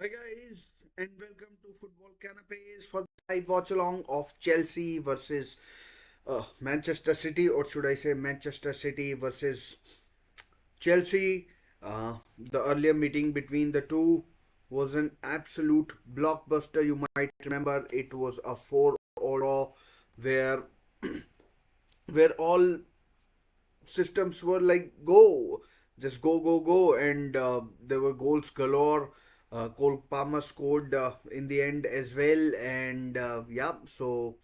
Hi guys, and welcome to Football Canapes for the live watch along of Chelsea versus Manchester City, or should I say Manchester City versus Chelsea. The earlier meeting between the two was an absolute blockbuster. You might remember it was a 4-all draw where where all systems were like go, just go, and there were goals galore. Cole Palmer scored in the end as well, and yeah, so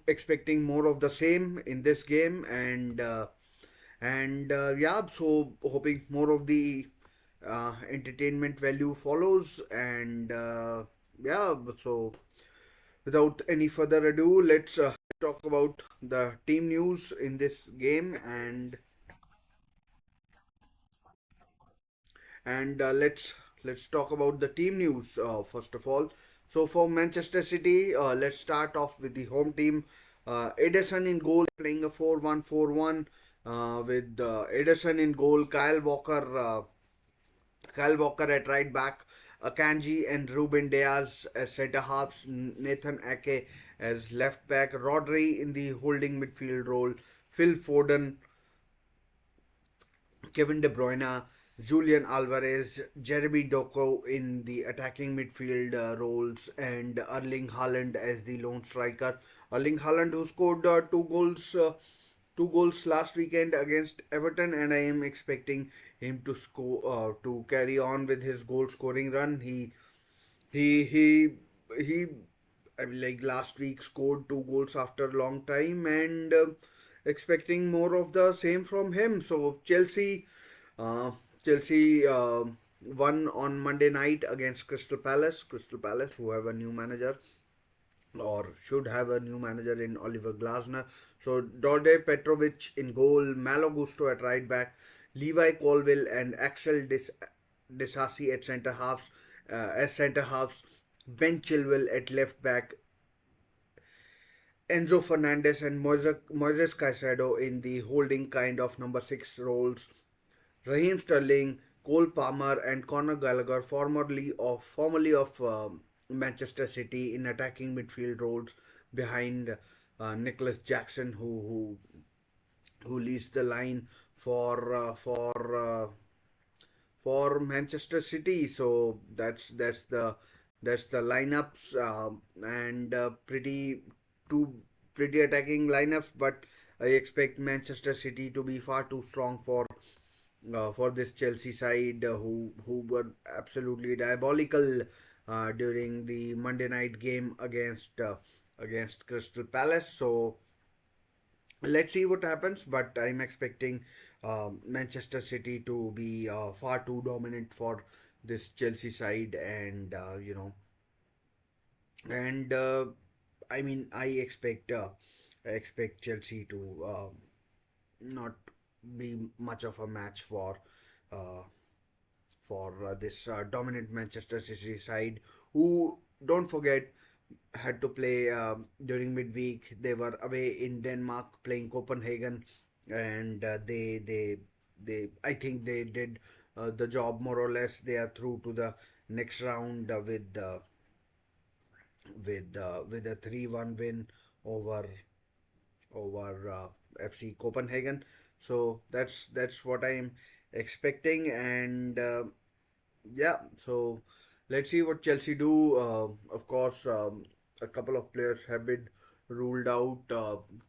expecting more of the same in this game, and yeah, so hoping more of the entertainment value follows, and yeah, so without any further ado, let's talk about the team news in this game, and let's talk about the team news first of all. So for Manchester City, let's start off with the home team. Ederson in goal, playing a 4-1-4-1 with Ederson in goal, Kyle Walker at right back, Akanji and Ruben Diaz as centre halves, Nathan Ake as left back, Rodri in the holding midfield role, Phil Foden, Kevin De Bruyne, Julian Alvarez, Jeremy Doku in the attacking midfield roles, and Erling Haaland as the lone striker. Erling Haaland, who scored two goals last weekend against Everton, and I am expecting him to score to carry on with his goal scoring run. He he he I mean, like last week scored two goals after a long time, and expecting more of the same from him. So uh, Chelsea won on Monday night against Crystal Palace. Crystal Palace, who have a new manager, or should have a new manager in Oliver Glasner. So Dorde Petrovic in goal, Malo Gusto at right back, Levi Colville and Axel Disasi at centre halves, Ben Chilwell at left back, Enzo Fernandez and Moises Caicedo in the holding kind of number six roles, Raheem Sterling, Cole Palmer, and Conor Gallagher, formerly of Manchester City, in attacking midfield roles behind Nicholas Jackson, who leads the line for uh, for uh, for Manchester City. So that's the lineups, and pretty two pretty attacking lineups. But I expect Manchester City to be far too strong for this Chelsea side, who were absolutely diabolical during the Monday night game against Crystal Palace. So let's see what happens, but I'm expecting Manchester City to be far too dominant for this Chelsea side, and and I mean, I expect Chelsea to not be much of a match uh, for this dominant Manchester City side, who, don't forget, had to play during midweek. They were away in Denmark playing Copenhagen, and they I think they did the job more or less. They are through to the next round with a 3-1 win over FC Copenhagen. So that's what I'm expecting, and yeah, so let's see what Chelsea do. Of course, a couple of players have been ruled out.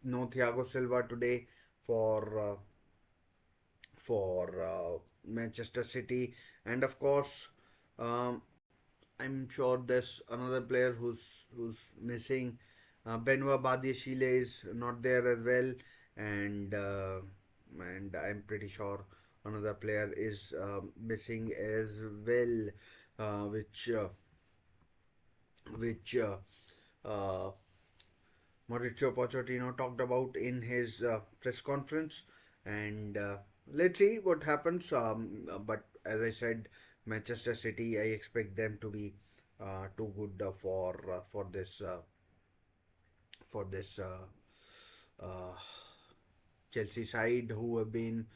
No Thiago Silva today for uh, for Manchester City, and of course, um, I'm sure there's another player who's missing. Benoit Badiashile is not there as well, and I'm pretty sure another player is missing as well, uh, which uh, which uh, Mauricio Pochettino talked about in his press conference, and let's see what happens. But as I said, Manchester City, I expect them to be too good for this uh, Chelsea side, who have been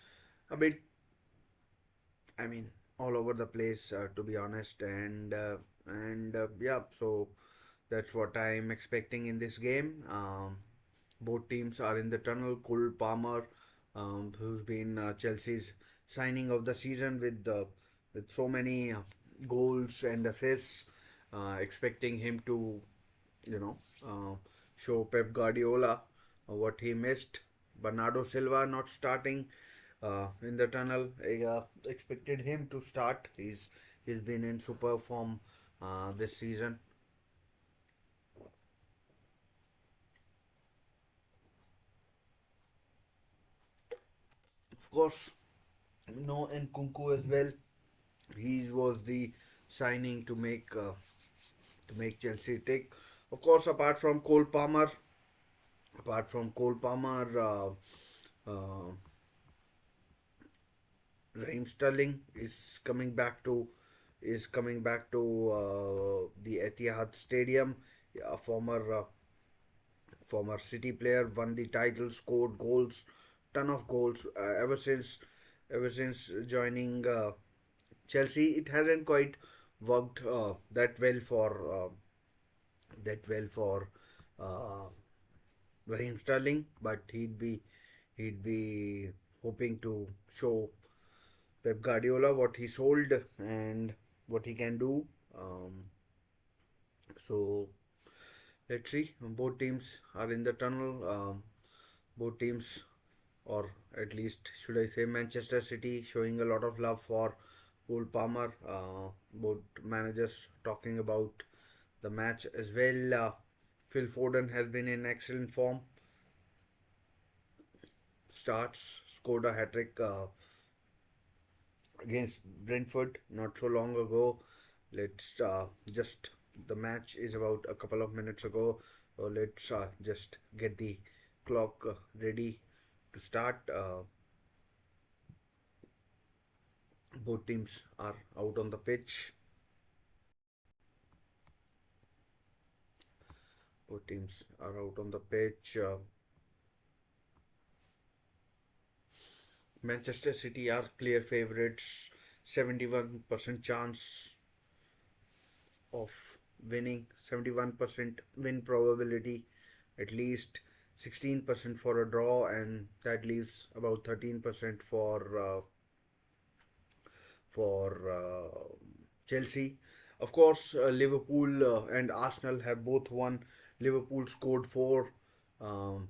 a bit, I mean, all over the place, to be honest. And yeah, so that's what I'm expecting in this game. Both teams are in the tunnel. Cole Palmer, who's been Chelsea's signing of the season with so many goals and assists, expecting him to, you know, uh, show Pep Guardiola what he missed. Bernardo Silva not starting in the tunnel. I expected him to start. He's been in super form this season. Of course, no, and Kunku as well. He was the signing to make Chelsea tick. Of course, apart from Cole Palmer, Raheem Sterling is coming back to the Etihad Stadium. A former City player, won the title, scored goals, ton of goals ever since joining Chelsea. It hasn't quite worked that well for uh, Raheem Sterling, but he'd be hoping to show Pep Guardiola what he sold and what he can do. So let's see. Both teams are in the tunnel. Both teams, or at least should I say, Manchester City, showing a lot of love for Cole Palmer. Both managers talking about the match as well. Phil Foden has been in excellent form. Scored a hat trick against Brentford not so long ago. Let's just the match is about a couple of minutes ago. So let's just get the clock ready to start. Both teams are out on the pitch. Both teams are out on the pitch. Manchester City are clear favorites. 71% chance of winning, 71% win probability, at least 16% for a draw, and that leaves about 13% for Chelsea. Of course, Liverpool and Arsenal have both won. Liverpool scored four. Um,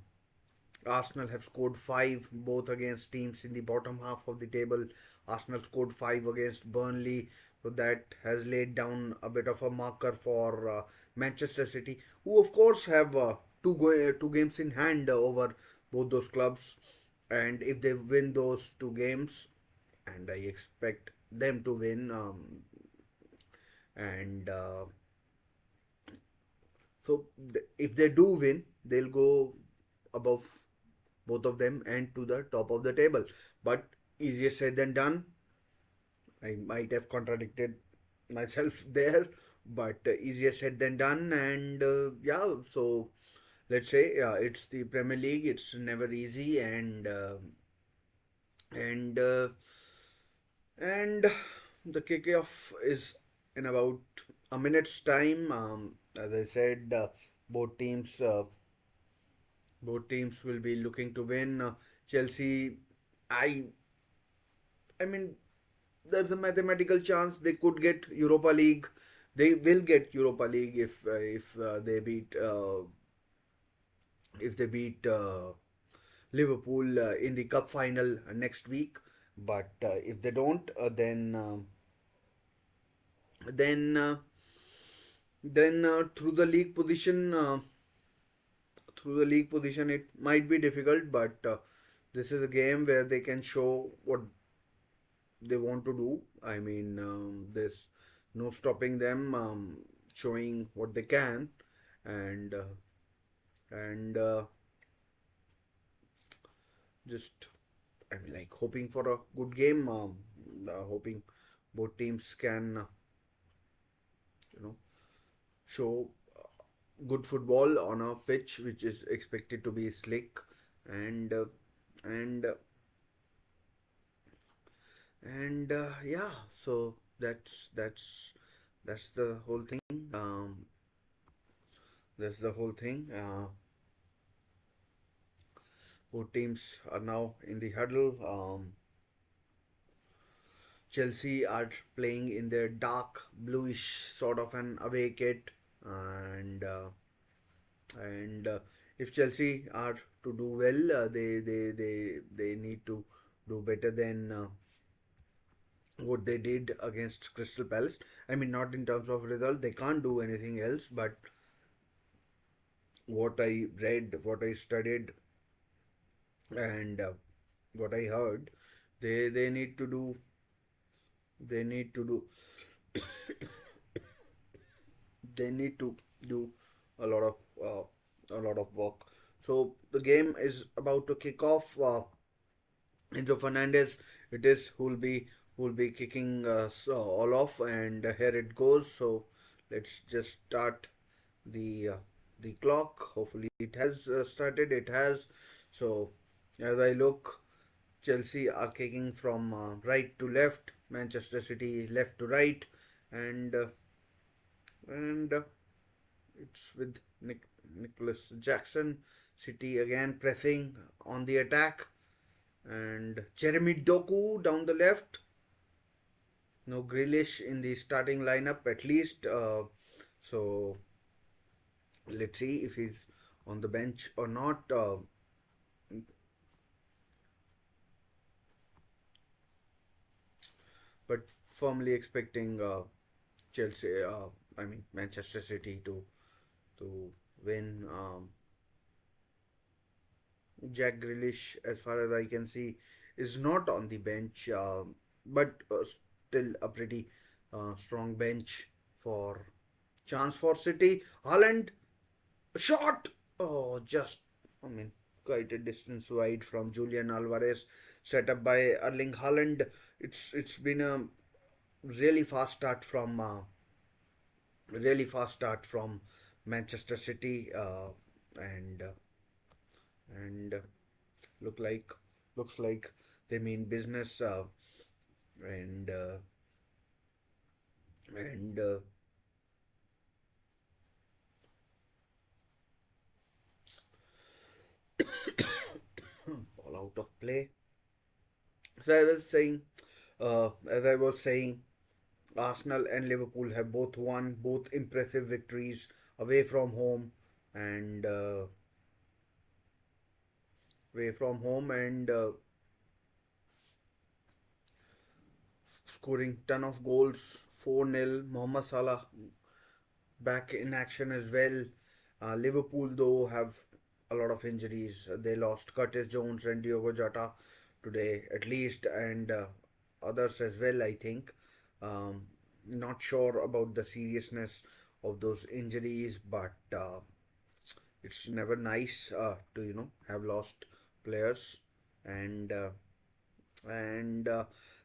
Arsenal have scored five, both against teams in the bottom half of the table. Arsenal scored five against Burnley, so that has laid down a bit of a marker for Manchester City, who of course have two games in hand over both those clubs. And if they win those two games, and I expect them to win, and so if they do win, they'll go above both of them and to the top of the table. But easier said than done. I might have contradicted myself there, but easier said than done. And yeah, so let's say it's the Premier League. It's never easy, and and the kickoff is in about a minute's time. As I said, both teams both teams will be looking to win. Chelsea, I I mean, there's a mathematical chance they could get Europa League. They will get Europa League if they beat Liverpool in the cup final next week. But if they don't, then through the league position. Through the league position, it might be difficult, but this is a game where they can show what they want to do. I mean, there's no stopping them showing what they can, and and just I mean, like hoping for a good game. Hoping both teams can you know show good football on a pitch which is expected to be slick and and and yeah, so that's the whole thing. That's the whole thing. Both teams are now in the huddle. Chelsea are playing in their dark bluish sort of an away kit, and if Chelsea are to do well, they need to do better than what they did against Crystal Palace. I mean, not in terms of result, they can't do anything else, but what I read, what I studied, and what I heard, they need to do they need to do they need to do a lot of work. So the game is about to kick off. Enzo Fernandez, it is who will be kicking us all off, and here it goes. So let's just start the uh, the clock. Hopefully, it has started. It has. So as I look, Chelsea are kicking from right to left, Manchester City left to right, and and it's with Nicholas Jackson. City again pressing on the attack, and Jeremy Doku down the left. No Grealish in the starting lineup at least. So let's see if he's on the bench or not. But firmly expecting Chelsea. I mean Manchester City to win. Jack Grealish, as far as I can see, is not on the bench, but still a pretty strong bench for chance for City. Haaland, shot! Oh, just, I mean, quite a distance wide from Julian Alvarez, set up by Erling Haaland. It's been a really fast start from Manchester City, and and look like looks like they mean business, and and all out of play. So as I was saying, Arsenal and Liverpool have both won, both impressive victories away from home, and scoring ton of goals. 4-0. Mohamed Salah back in action as well. Liverpool, though, have a lot of injuries. They lost Curtis Jones and Diogo Jota today, at least, and others as well, I think. Not sure about the seriousness of those injuries, but it's never nice to have lost players, and and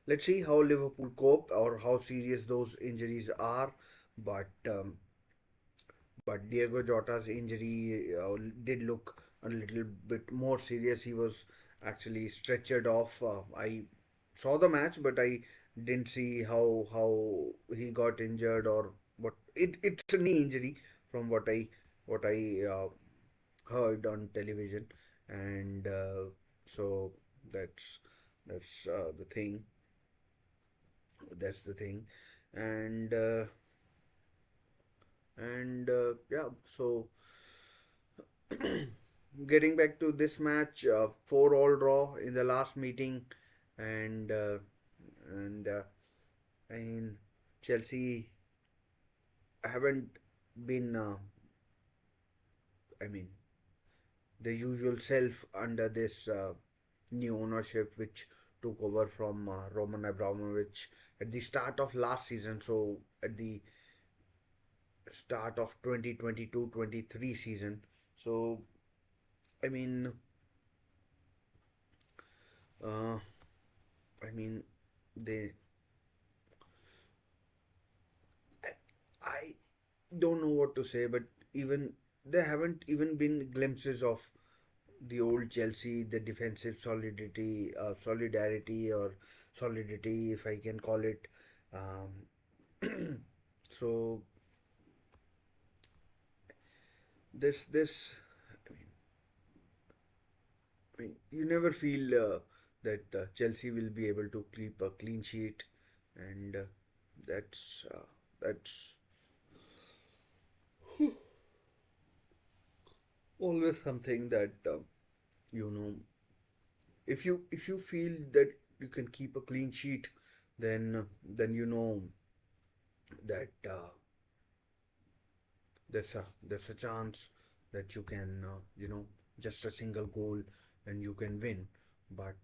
let's see how Liverpool cope or how serious those injuries are. But Diego Jota's injury did look a little bit more serious. He was actually stretchered off. I saw the match, but I didn't see how he got injured or what. It's a knee injury from what I heard on television, and so that's the thing. That's the thing, and yeah. So getting back to this match, 4-all draw in the last meeting, and I mean Chelsea haven't been I mean the usual self under this new ownership which took over from Roman Abramovich at the start of last season. So at the start of 2022-23 season. So I mean, uh, I mean, they. I don't know what to say, but even there haven't even been glimpses of the old Chelsea, the defensive solidarity or solidity, if I can call it. Um, so this you never feel that Chelsea will be able to keep a clean sheet, and that's always something that you know if you feel that you can keep a clean sheet, then you know that there's a chance that you can just a single goal and you can win. But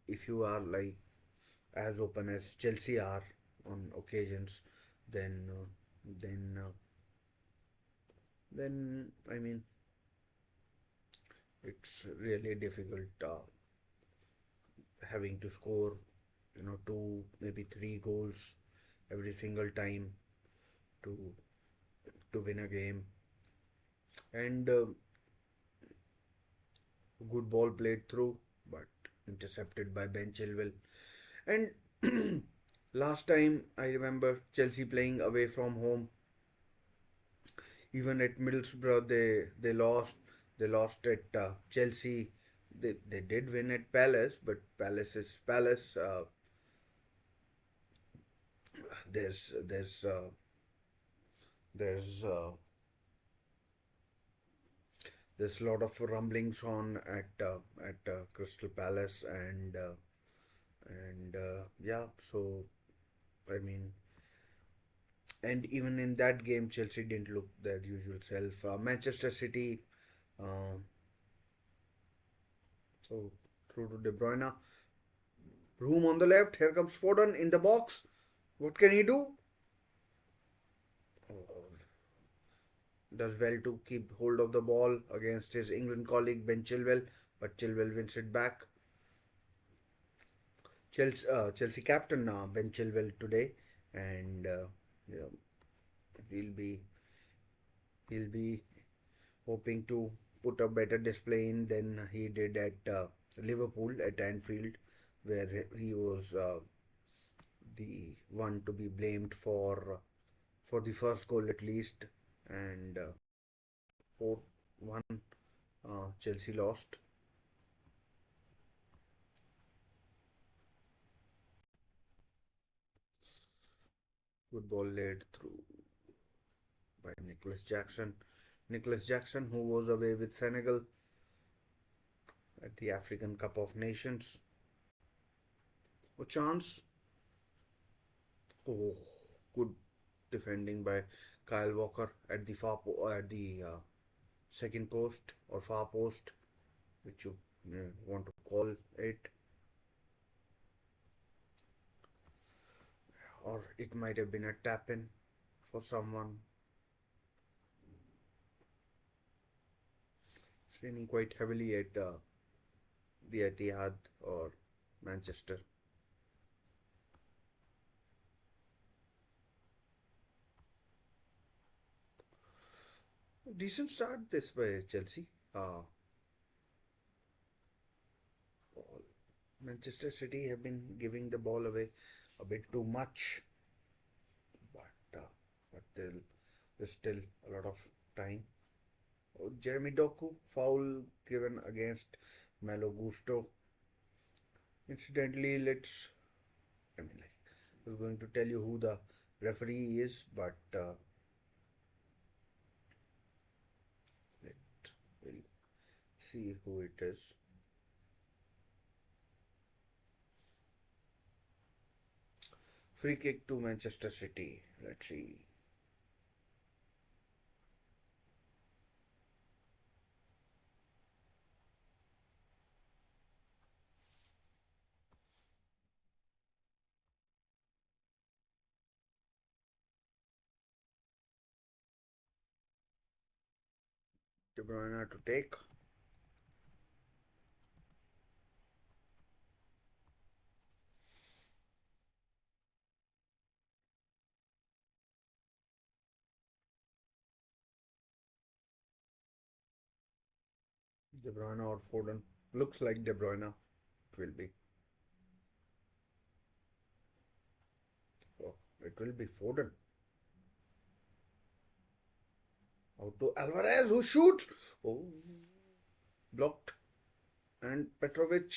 if you are like as open as Chelsea are on occasions, then uh, then uh, then I mean it's really difficult having to score two maybe three goals every single time to win a game. And good ball played through, but intercepted by Ben Chilwell. And last time I remember Chelsea playing away from home, even at Middlesbrough, they lost. They lost at Chelsea. They did win at Palace, but Palace is Palace. There's there's uh, there's there's a lot of rumblings on at Crystal Palace, and yeah. So I mean, and even in that game, Chelsea didn't look their usual self. Manchester City, uh, so through to De Bruyne, room on the left. Here comes Foden in the box. What can he do? Does well to keep hold of the ball against his England colleague Ben Chilwell, but Chilwell wins it back. Chelsea captain Ben Chilwell today, and yeah, he'll be he'll be hoping to put a better display in than he did at Liverpool at Anfield, where he was the one to be blamed for the first goal at least, and 4-1 Chelsea lost. Good ball laid through by Nicholas Jackson. Nicholas Jackson, who was away with Senegal at the African Cup of Nations. A chance. Oh, good defending by Kyle Walker at the at the second post or far post, which you want to call it, or it might have been a tap in for someone. It's raining quite heavily at the Etihad or Manchester. Decent start this by Chelsea. Ball. Manchester City have been giving the ball away a bit too much, but there's still a lot of time. Oh, Jeremy Doku foul given against Malo Gusto. Incidentally, I mean, like, I was going to tell you who the referee is, but we'll see who it is. Free kick to Manchester City. Let's see. De Bruyne to take. De Bruyne or Foden. Looks like De Bruyne. It will be. It will be Foden. Out to Alvarez who shoots. Oh, blocked. And Petrovic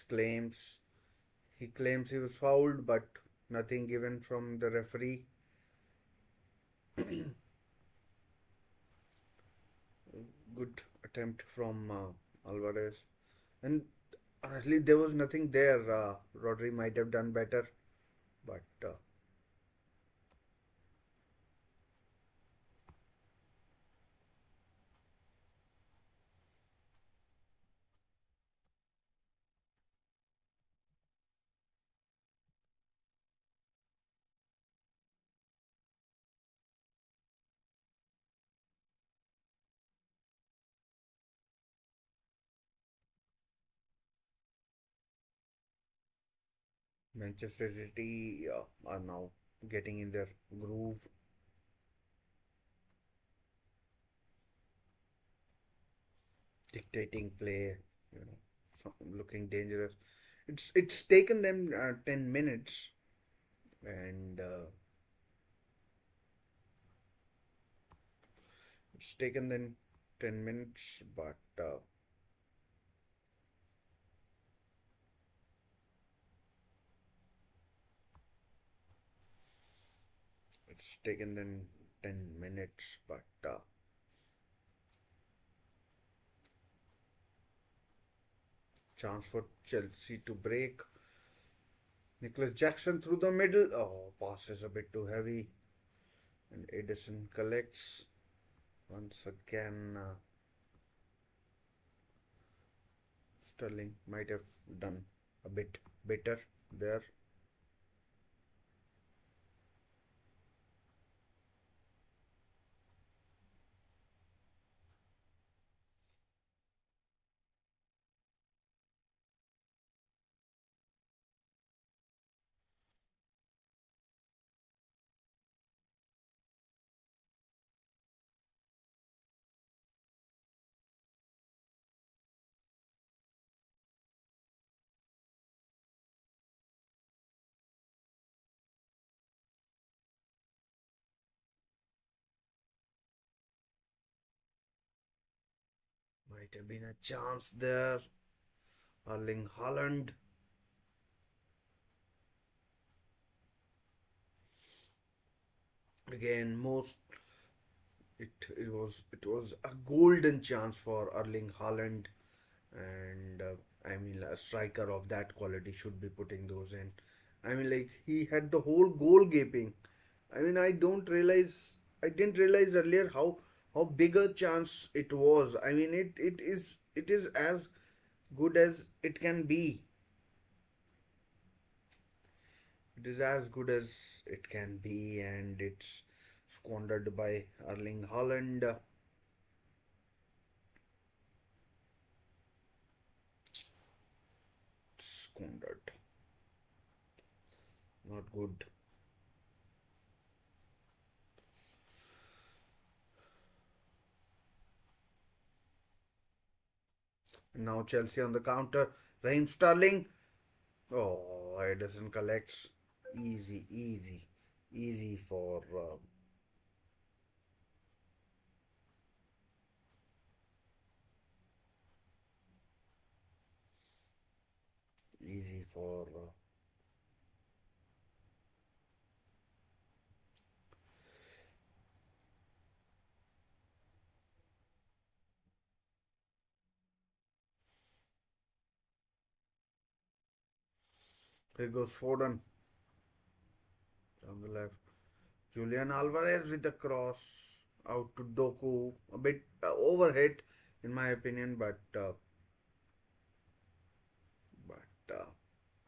claims he was fouled, but nothing given from the referee. Good attempt from Alvarez. And honestly, there was nothing there. Rodri might have done better, but Manchester City are now getting in their groove, dictating play, looking dangerous. It's taken them 10 minutes, and it's taken them 10 minutes, but it's taken them 10 minutes, but chance for Chelsea to break. Nicholas Jackson through the middle. Oh, pass is a bit too heavy, and Edison collects once again. Sterling might have done a bit better there. Might have been a chance there. Erling Haaland. Again, it was a golden chance for Erling Haaland, and I mean a striker of that quality should be putting those in. I mean, like he had the whole goal gaping. I mean, I didn't realize earlier how big a chance it was. I mean, it is as good as it can be. It is as good as it can be, and it's squandered by Erling Haaland. Squandered. Not good. Now Chelsea on the counter. Raheem Sterling. Oh, Edison collects. Easy, easy, easy for easy for. Here goes Foden on the left. Julian Alvarez with the cross out to Doku. A bit overhit, in my opinion, but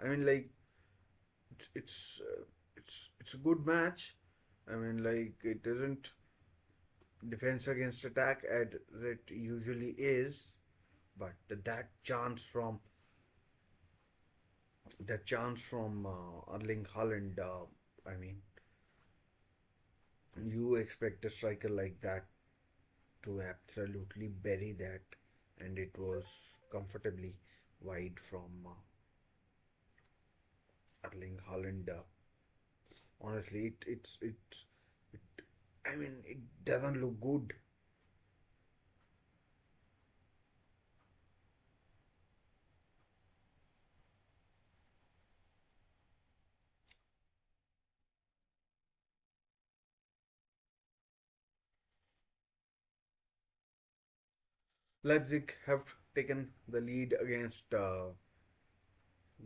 I mean, like it's it's uh, it's a good match. I mean, like it isn't defense against attack as it usually is, but that chance from Erling Haaland. I mean, you expect a striker like that to absolutely bury that, and it was comfortably wide from Erling Haaland. Honestly, it, I mean, it doesn't look good. Leipzig have taken the lead against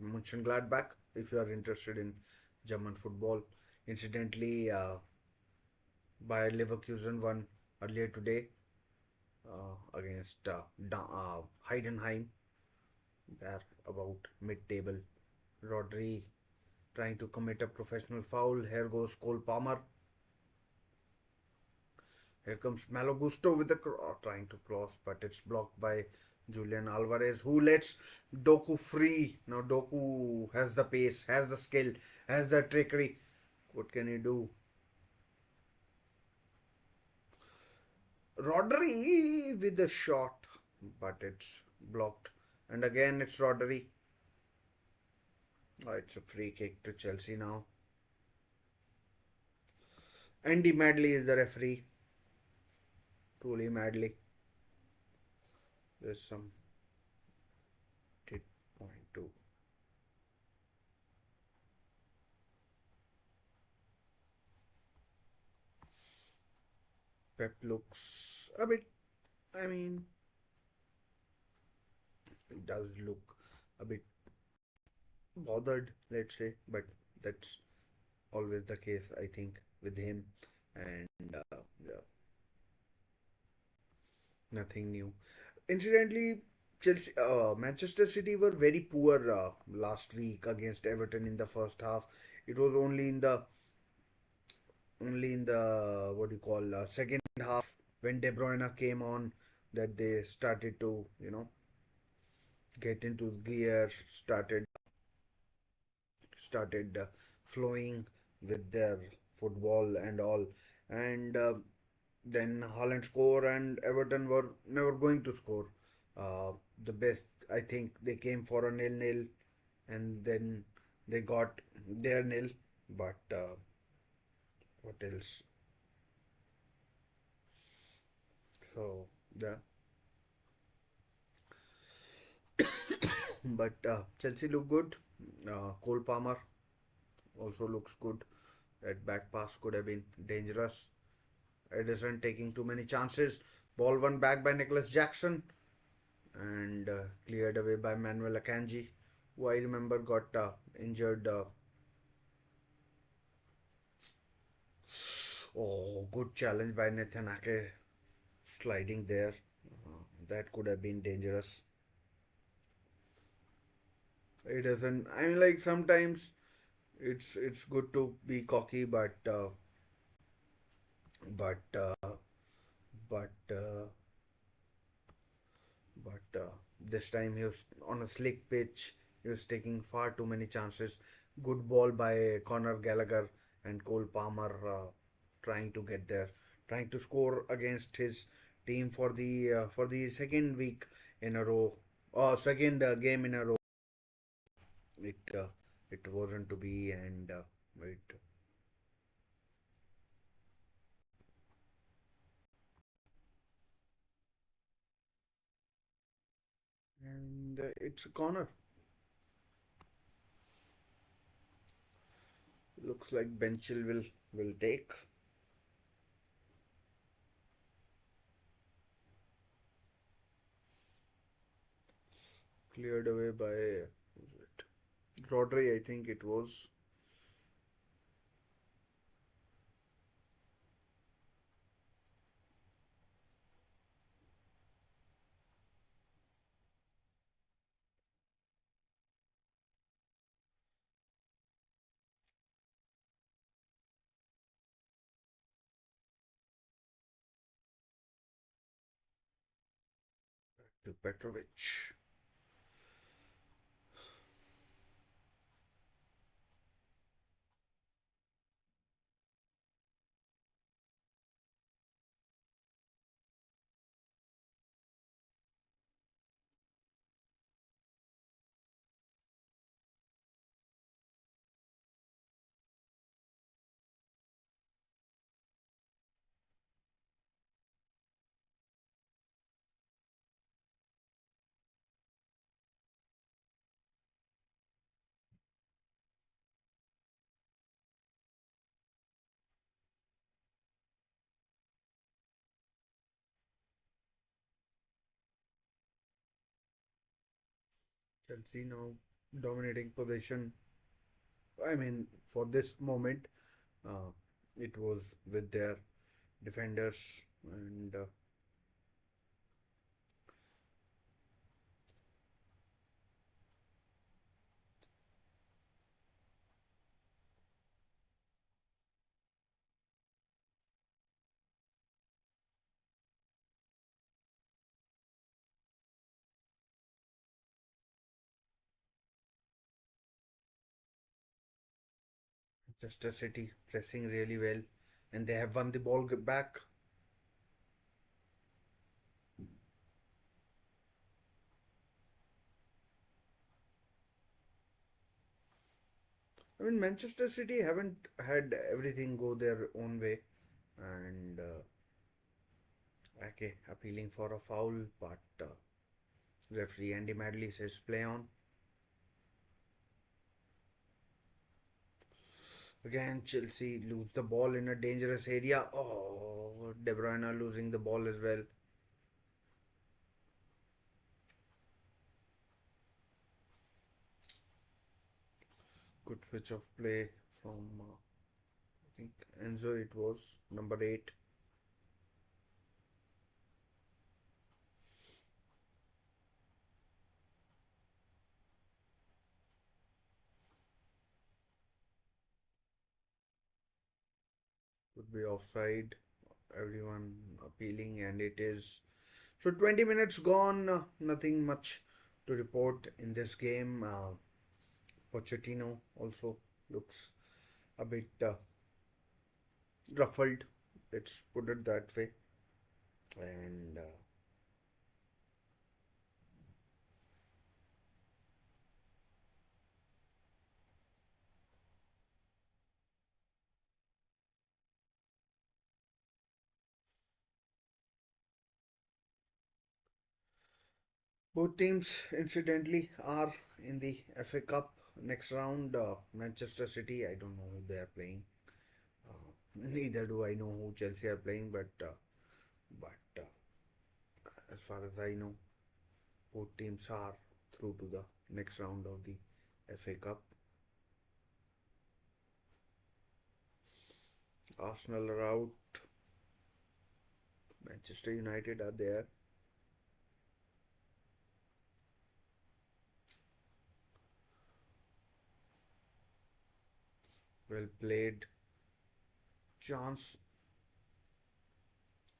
Mönchengladbach. If you are interested in German football, incidentally, Bayer Leverkusen won earlier today against Heidenheim. They're about mid-table. Rodri trying to commit a professional foul. Here goes Cole Palmer. Here comes Malo Gusto with the trying to cross, but it's blocked by Julian Alvarez, who lets Doku free. Now Doku has the pace, has the skill, has the trickery. What can he do? Rodri with the shot, but it's blocked. And again, it's Rodri. Oh, it's a free kick to Chelsea now. Andy Madley is the referee. Truly Madley. There's some 8.2. Pep looks a bit, I mean, he does look a bit bothered, let's say, but that's always the case, I think, with him. And yeah, nothing new. Incidentally, Manchester City were very poor last week against Everton in the first half. It was only in the what do you call second half when De Bruyne came on that they started to get into gear, started flowing with their football and all, and then Haaland score and Everton were never going to score. Uh, the best, I think, they came for a nil-nil, and then they got their nil. But what else? So yeah, but Chelsea look good. Cole Palmer also looks good. That back pass could have been dangerous. Edison taking too many chances. Ball won back by Nicholas Jackson and cleared away by Manuel Akanji, who I remember got injured. Oh, good challenge by Nathan Ake sliding there. That could have been dangerous. It doesn't. I mean, like sometimes it's good to be cocky, but but this time he was on a slick pitch. He was taking far too many chances. Good ball by Conor Gallagher and Cole Palmer trying to get there, trying to score against his team for the second week in a row, or second game in a row. It it wasn't to be, and it and it's a corner. Looks like Benchil will take. Cleared away by Rodri, I think it was. To Petrovic. Chelsea now dominating possession. I mean, for this moment, uh, it was with their defenders and Manchester City pressing really well, and they have won the ball back. I mean, Manchester City haven't had everything go their own way, and okay, appealing for a foul, but referee Andy Madley says play on. Again, Chelsea lose the ball in a dangerous area. Oh, De Bruyne losing the ball as well. Good switch of play from I think Enzo. It was number 8. Could be offside. Everyone appealing, and it is. So 20 minutes gone. Nothing much to report in this game. Pochettino also looks a bit ruffled. Let's put it that way. And both teams, incidentally, are in the FA Cup next round. Manchester City, I don't know who they are playing. Neither do I know who Chelsea are playing, but as far as I know, both teams are through to the next round of the FA Cup. Arsenal are out. Manchester United are there. Well played. Chance.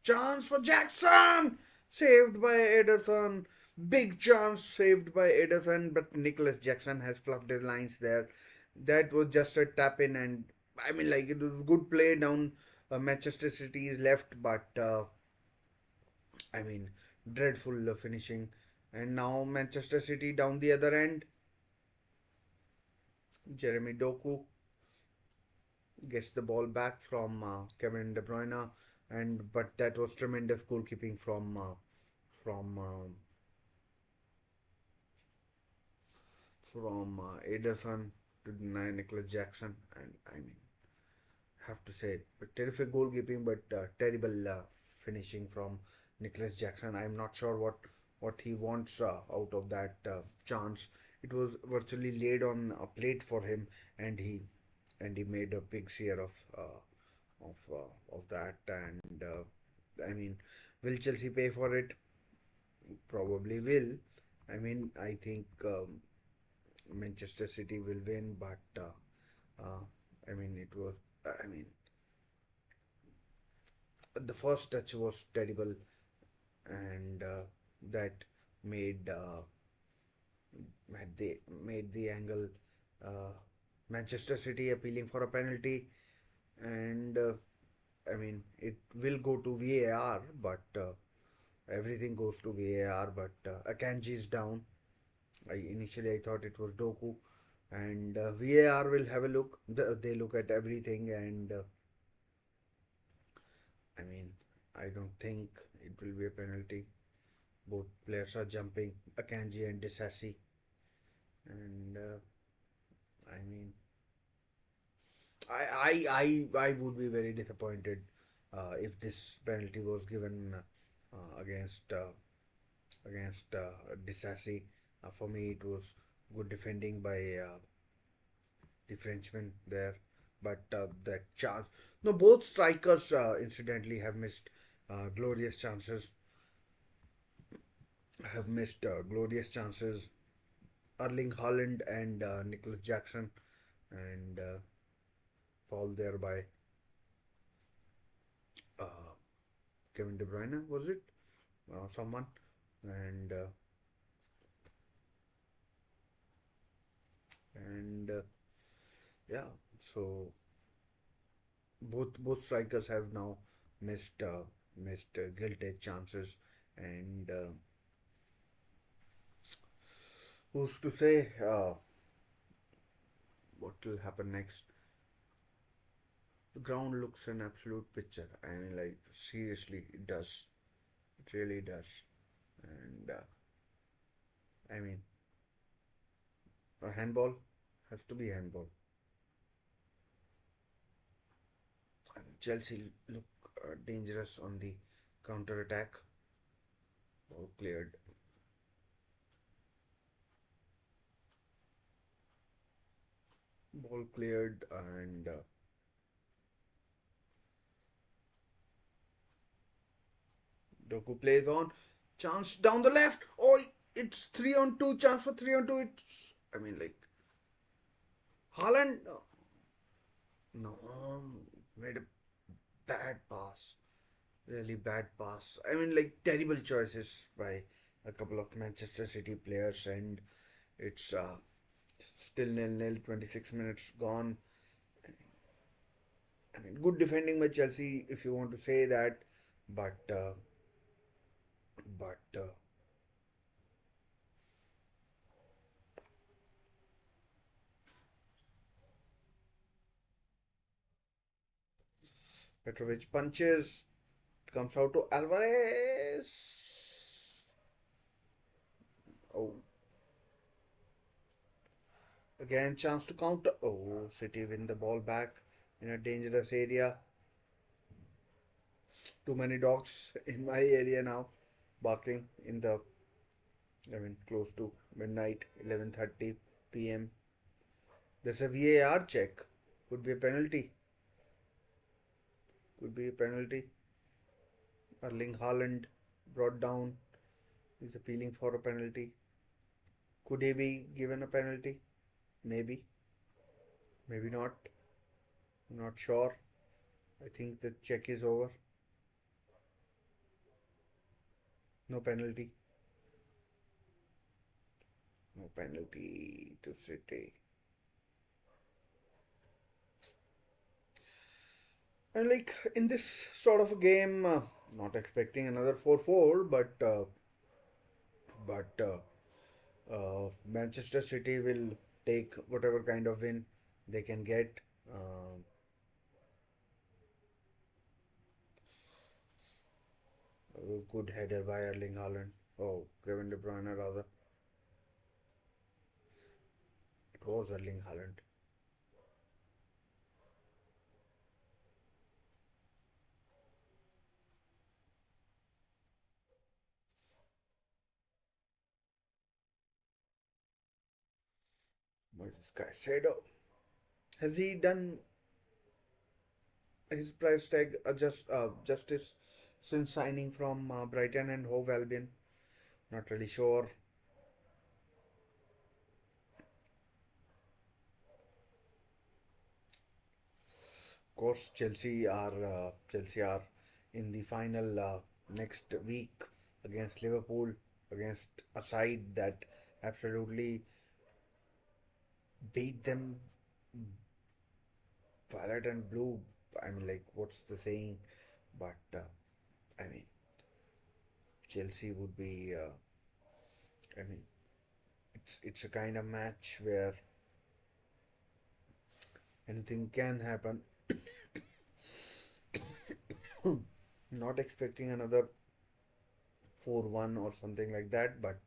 Chance for Jackson! Saved by Ederson. Big chance saved by Ederson, but Nicholas Jackson has fluffed his lines there. That was just a tap in, and I mean, like, it was good play down Manchester City's left, but I mean, dreadful finishing. And now Manchester City down the other end. Jeremy Doku gets the ball back from Kevin De Bruyne, and but that was tremendous goalkeeping from Ederson to deny Nicholas Jackson, and I mean, have to say, terrific goalkeeping, but terrible finishing from Nicholas Jackson. I'm not sure what he wants out of that chance. It was virtually laid on a plate for him, and he made a big share of that. And I mean, will Chelsea pay for it? Probably will. I mean, I think Manchester City will win, but I mean, it was. I mean, the first touch was terrible, and that made made the angle uh, Manchester City appealing for a penalty, and I mean, it will go to VAR, but everything goes to VAR. But Akanji is down. Initially I thought it was Doku, and VAR will have a look. They look at everything, and I mean, I don't think it will be a penalty. Both players are jumping, Akanji and Disasi, and I mean, I would be very disappointed if this penalty was given against Disasi. For me, it was good defending by the Frenchman there, but that chance. No, both strikers incidentally have missed glorious chances. Have missed glorious chances. Erling Haaland and Nicholas Jackson, and fall there by uh, Kevin De Bruyne, was it? Someone, and and yeah. So both strikers have now missed gilt edge chances, and who's to say what will happen next? The ground looks an absolute picture. I mean, like, seriously, it does. It really does. And I mean, a handball has to be handball. And Chelsea look dangerous on the counter attack. Ball cleared. Ball cleared, and Doku plays on. Chance down the left. Oh, it's 3-on-2. Chance for 3-on-2. It's, I mean, like, Haaland. No, made a bad pass. Really bad pass. I mean, like, terrible choices by a couple of Manchester City players, and it's still nil-nil. 26 minutes gone. I mean, good defending by Chelsea, if you want to say that, but but Petrovic punches. It comes out to Alvarez. Oh, again chance to counter. Oh, City win the ball back in a dangerous area. Too many dogs in my area now, barking in the. I mean, close to midnight, 11:30 p.m. There's a VAR check. Could be a penalty. Could be a penalty. Erling Haaland brought down. He's appealing for a penalty. Could he be given a penalty? Maybe. Maybe not. I'm not sure. I think the check is over. No penalty. No penalty to City. And like in this sort of a game, not expecting another 4-4, but Manchester City will take whatever kind of win they can get. Uh, a good header by Erling Haaland. Oh, Kevin De Bruyne rather. It was Erling Haaland. Moises Caicedo. Has he done his price tag justice since signing from Brighton and Hove Albion? Not really sure. Of course, Chelsea are in the final next week against Liverpool, against a side that absolutely beat them violet and blue. I mean, like, what's the saying? But I mean, Chelsea would be. I mean, it's a kind of match where anything can happen. Not expecting another 4-1 or something like that, but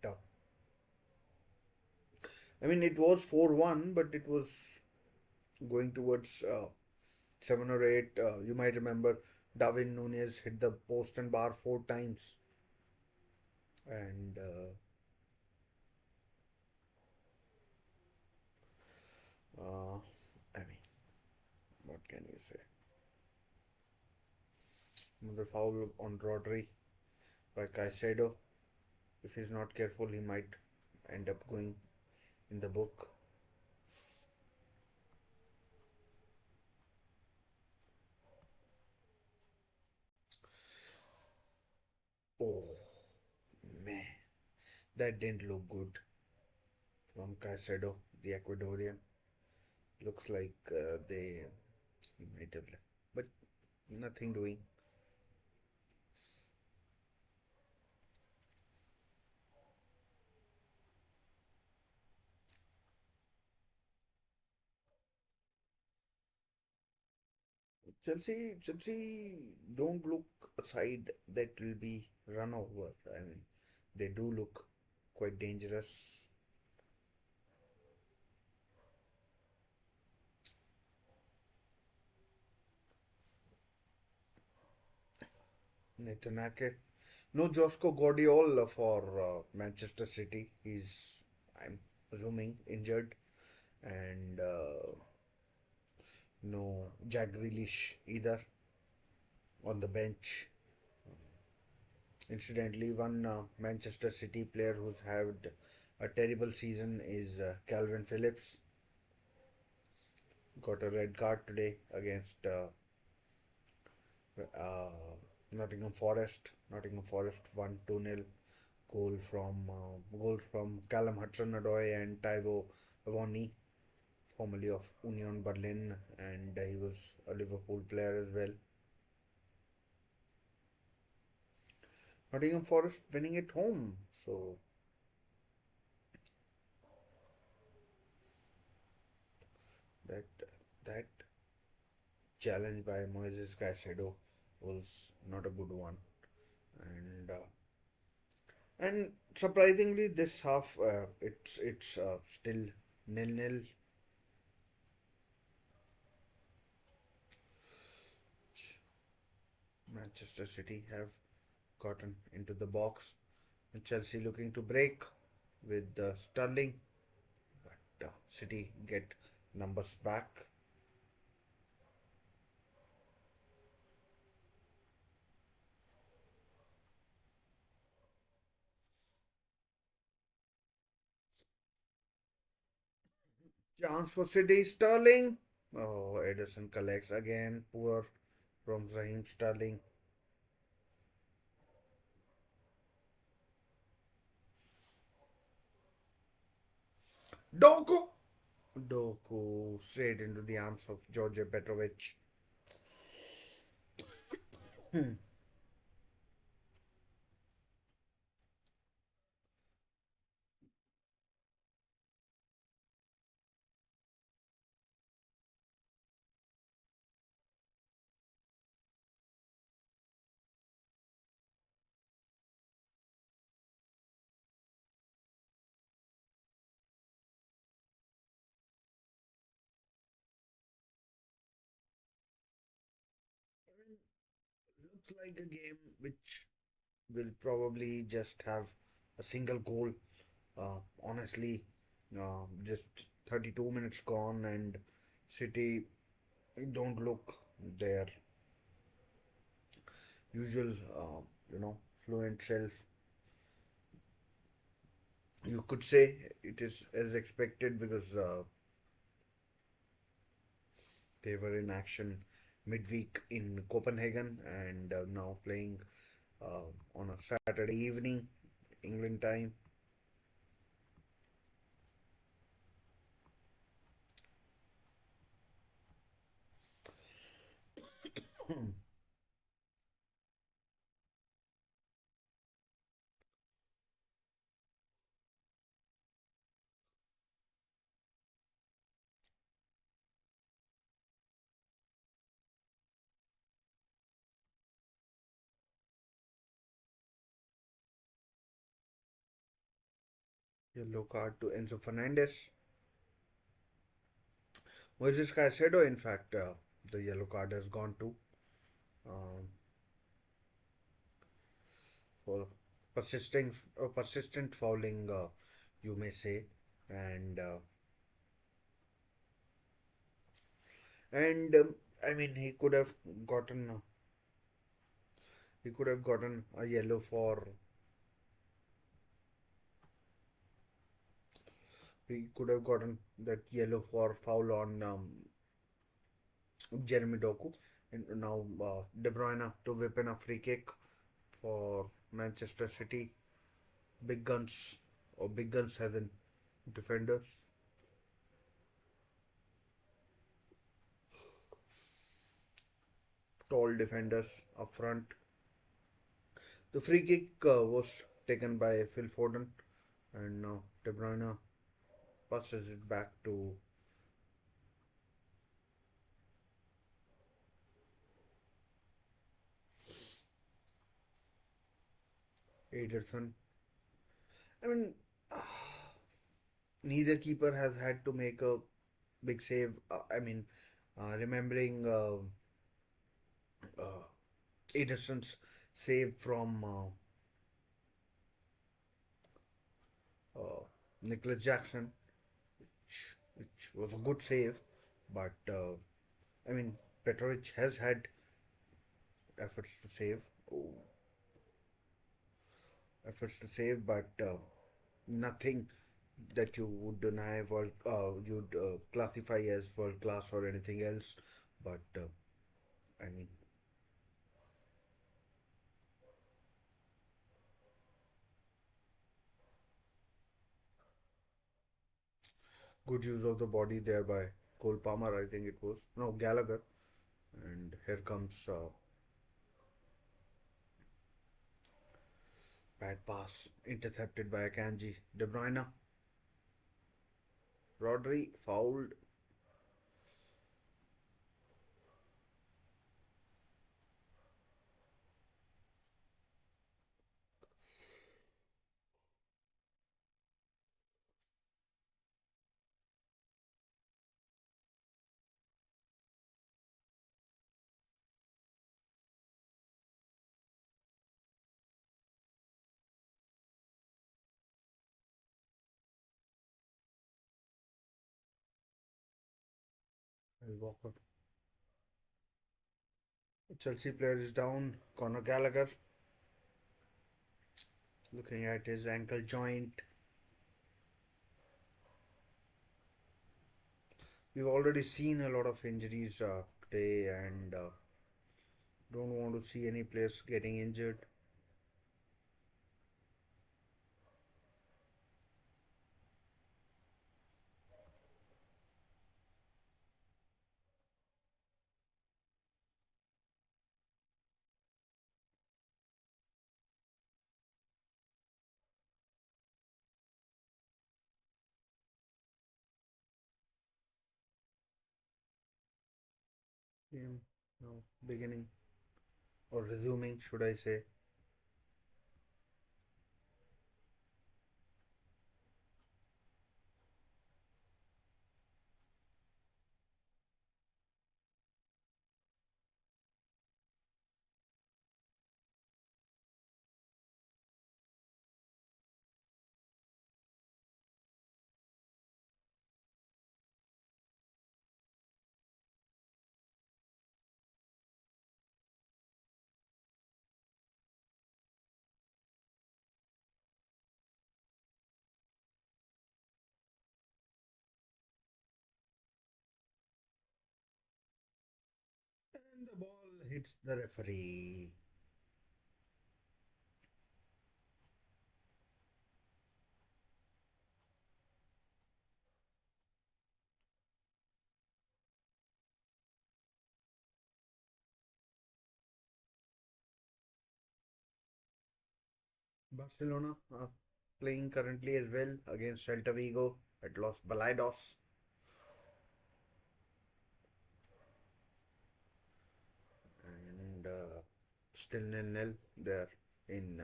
I mean, it was 4-1, but it was going towards 7 or 8. You might remember Darwin Nunez hit the post and bar 4 times, and Uh, I mean, what can you say? Another foul on Rodri by Caicedo. If he's not careful, he might end up going in the book. Oh man, that didn't look good from Caicedo, the Ecuadorian. Looks like they he might have left, but nothing doing. Chelsea don't look a side that will be run over. I mean, they do look quite dangerous. Nathan Ake. No Josko Guardiola for Manchester City. He's, I'm assuming, injured. And no Jack Grealish either on the bench. Incidentally, one Manchester City player who's had a terrible season is Calvin Phillips. Got a red card today against uh, Nottingham Forest. Nottingham Forest won 2-0. Goals from Callum Hudson-Odoi and Taiwo Awoniyi, formerly of Union Berlin, and he was a Liverpool player as well. Nottingham Forest winning at home, so that that challenge by Moises Caicedo was not a good one, and surprisingly, this half it's still nil-nil. Manchester City have gotten into the box, and Chelsea looking to break with Sterling, but City get numbers back. Chance for City, Sterling. Oh, Edison collects again. Poor from Raheem Sterling. Doku! Doku straight into the arms of George Petrovic. Hmm. Looks like a game which will probably just have a single goal. Honestly, just 32 minutes gone, and City don't look their usual, fluent self. You could say it is as expected because they were in action midweek in Copenhagen and now playing on a Saturday evening, England time. Yellow card to Enzo Fernandez. Moises Caicedo, in fact, the yellow card has gone to um, for persistent fouling, you may say, and And I mean, gotten he could have gotten a yellow for he could have gotten that yellow for foul on Jeremy Doku, and now De Bruyne to whip in a free kick for Manchester City. Big guns, or big guns as in defenders, tall defenders up front. The free kick was taken by Phil Foden, and now De Bruyne passes it back to Ederson. I mean, neither keeper has had to make a big save. Remembering uh, Ederson's save from Nicholas Jackson, which was a good save, but I mean, Petrovic has had efforts to save, oh, but nothing that you would deny you'd classify as world class or anything else. But I mean, good use of the body there by Cole Palmer, I think it was. No, Gallagher. And here comes bad pass intercepted by Akanji. De Bruyne, Rodri fouled. Walker. Chelsea player is down. Conor Gallagher looking at his ankle joint. We've already seen a lot of injuries today, and don't want to see any players getting injured. Game now beginning, or resuming, should I say. And the ball hits the referee. Barcelona are playing currently as well against Celta Vigo at Los Balaidos, and still nil-nil there in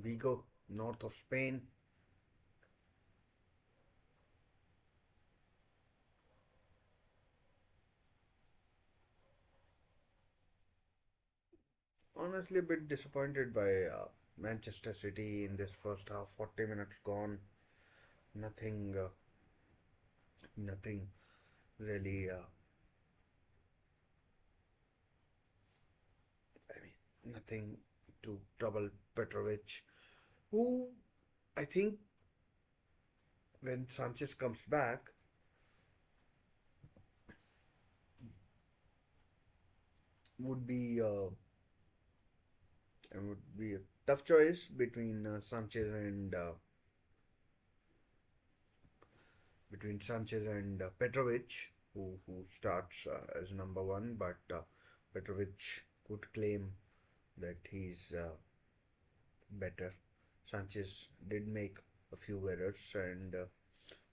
Vigo, north of Spain. Honestly, a bit disappointed by Manchester City in this first half. 40 minutes gone, nothing, nothing really, I mean, nothing to trouble Petrovic, who I think when Sanchez comes back would be a tough choice between Sanchez and Petrovic, who starts as number one, but Petrovic could claim that he's better. Sanchez did make a few errors, and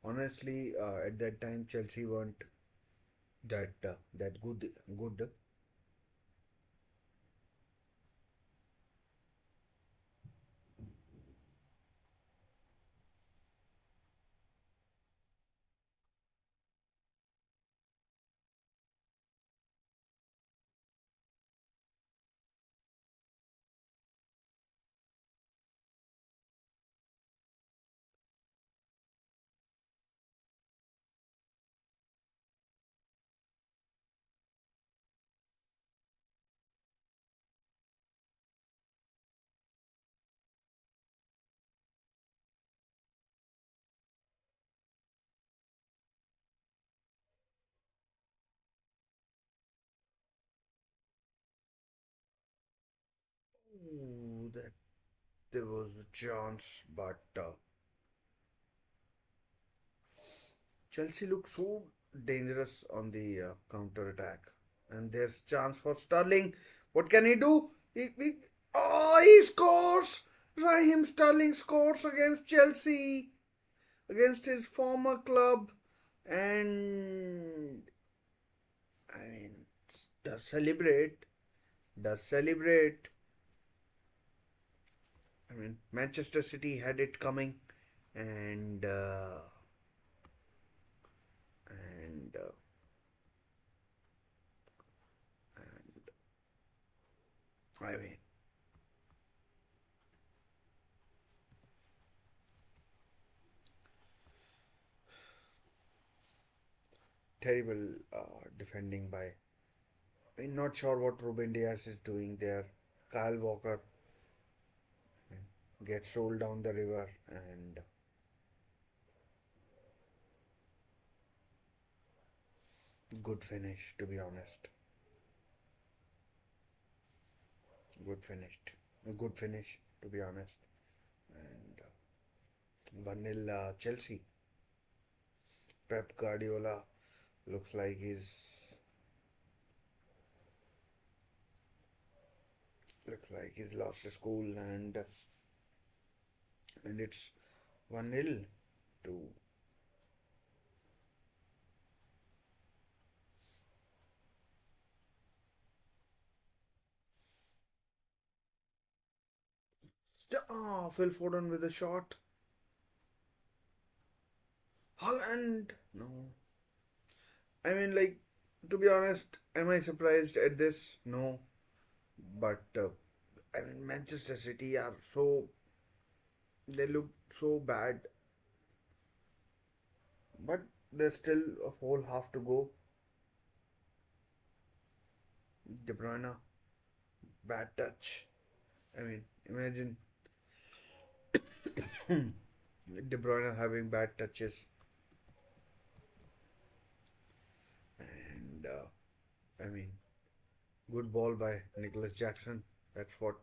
honestly, at that time Chelsea weren't that good. Good. Ooh, that there was a chance, but Chelsea looked so dangerous on the counter attack, and there's chance for Sterling. What can he do? He scores! Raheem Sterling scores against Chelsea, against his former club, and I mean, does celebrate, does celebrate. I mean, Manchester City had it coming, and and I mean, terrible defending by. I'm not sure what Ruben Diaz is doing there. Kyle Walker gets rolled down the river, and good finish, to be honest. Good finished. Good finish, to be honest. And 1-0 Chelsea. Pep Guardiola looks like he's lost his cool, and it's 1-0 to Phil Foden with a shot. Holland. No. I mean, like, to be honest, am I surprised at this? No. But I mean, Manchester City are they look so bad, but there's still a whole half to go. De Bruyne, bad touch. I mean, imagine De Bruyne having bad touches, and I mean, good ball by Nicholas Jackson. That's what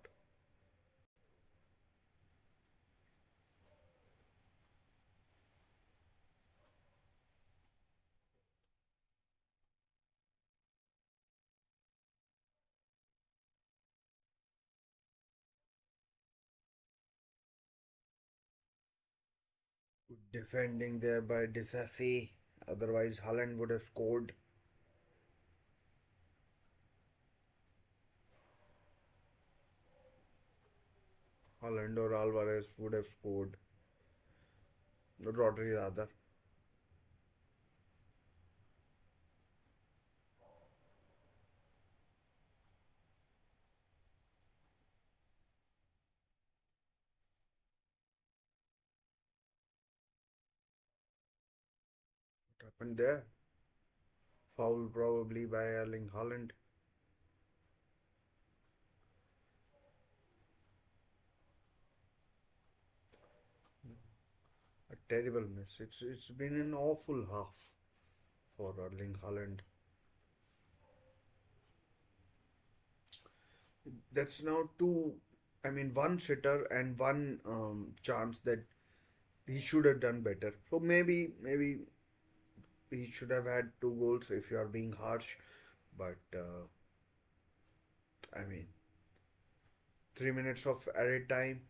defending there by Disasi. Otherwise, Holland would have scored. Holland or Alvarez would have scored. Rodri rather. What happened there? Foul probably by Erling Haaland. A terrible miss. It's been an awful half for Erling Haaland. That's now two. I mean, one sitter and one chance that he should have done better. So maybe he should have had two goals if you are being harsh. But I mean, 3 minutes of added time.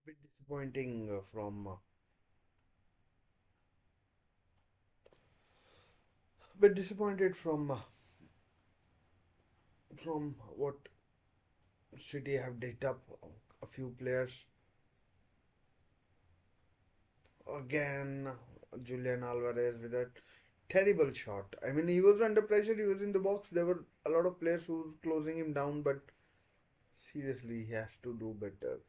A bit disappointing from a bit disappointed from what City have digged up. A few players again. Julian Alvarez with a terrible shot. I mean, he was under pressure. He was in the box. There were a lot of players who was closing him down, but seriously, he has to do better.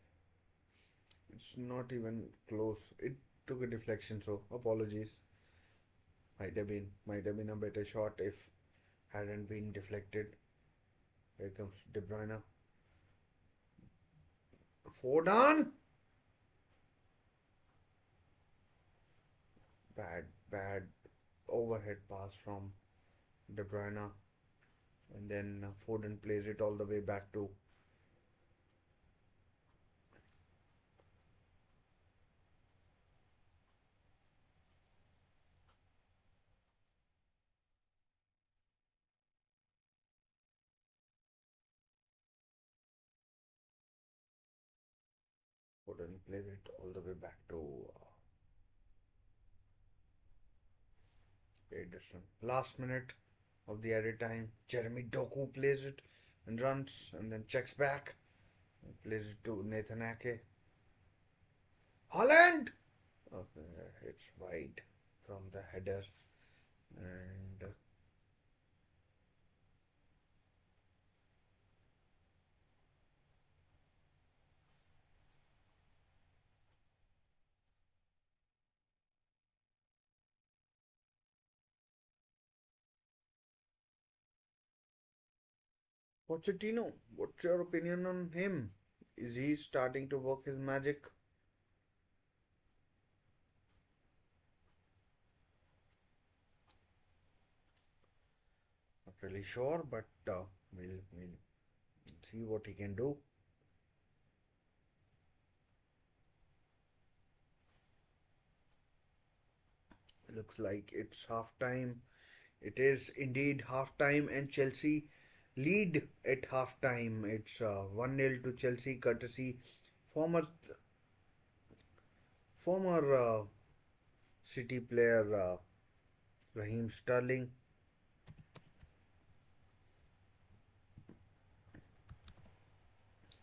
It's not even close. It took a deflection, so apologies. Might have been a better shot if hadn't been deflected. Here comes De Bruyne. Foden. Bad overhead pass from De Bruyne, and then Foden plays it all the way back to Foden plays it all the way back to Ederson. Last minute of the added time, Jeremy Doku plays it and runs and then checks back and plays it to Nathan Ake. Holland! Okay, it's wide from the header. And Pochettino, what's your opinion on him? Is he starting to work his magic? Not really sure, but we'll see what he can do. Looks like it's half time. It is indeed half time, and Chelsea lead at half time. It's 1-0 to Chelsea, courtesy former former City player Raheem Sterling.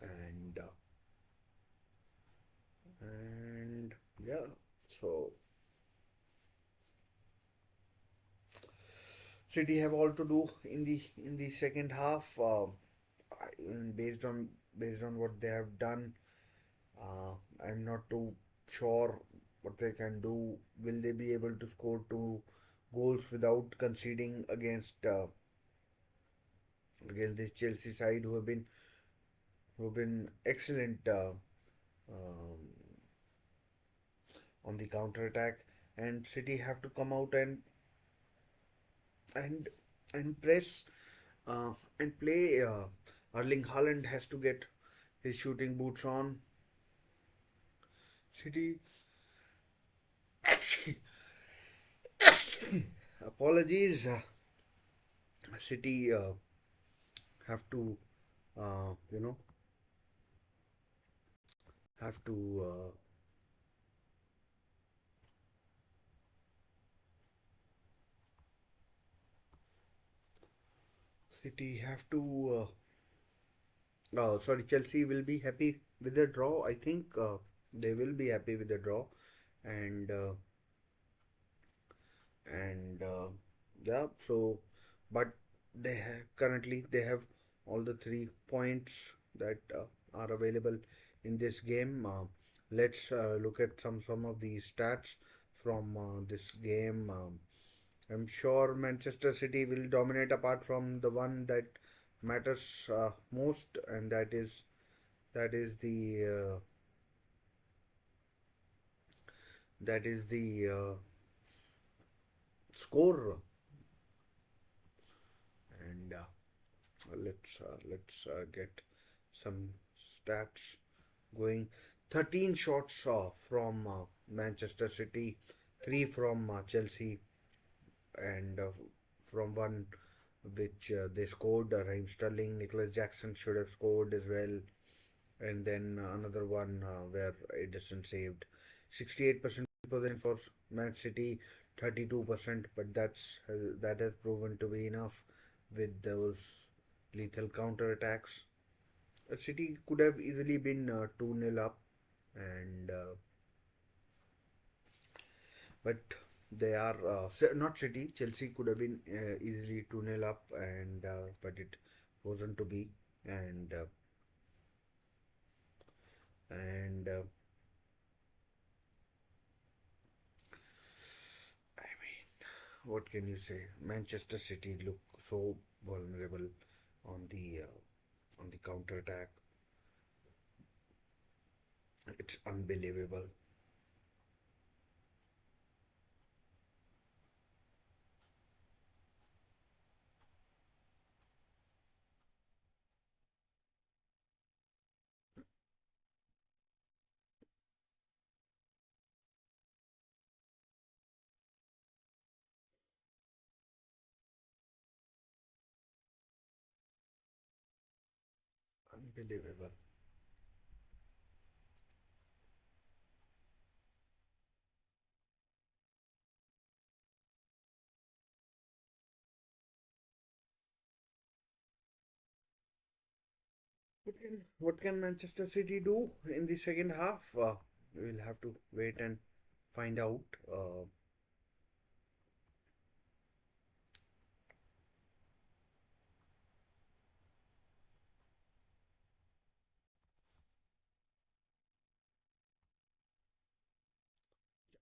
And and yeah, so City have all to do in the second half. Based on what they have done, uh, I'm not too sure what they can do. Will they be able to score two goals without conceding against this Chelsea side who have been excellent um, on the counter attack, and City have to come out and and press uh, and play. Erling Haaland has to get his shooting boots on. City, apologies. City have to, you know, have to City have to sorry, Chelsea will be happy with the draw. I think they will be happy with the draw, and and yeah. So, but currently they have all the 3 points that are available in this game. Let's look at some of the stats from this game. I'm sure Manchester City will dominate apart from the one that matters most, and that is the score. And let's get some stats going. 13 shots from Manchester City, 3 from Chelsea, and from one which they scored. Raheem Sterling, Nicholas Jackson should have scored as well, and then another one where Edison saved. 68% possession for Man City, 32%, but that has proven to be enough with those lethal counter attacks. City could have easily been 2-0 up, and but they are not City. Chelsea could have been easily 2-0 up, and but it wasn't to be, and and I mean, what can you say? Manchester City look so vulnerable on the counter attack. It's unbelievable. Unbelievable. What can Manchester City do in the second half? We'll have to wait and find out.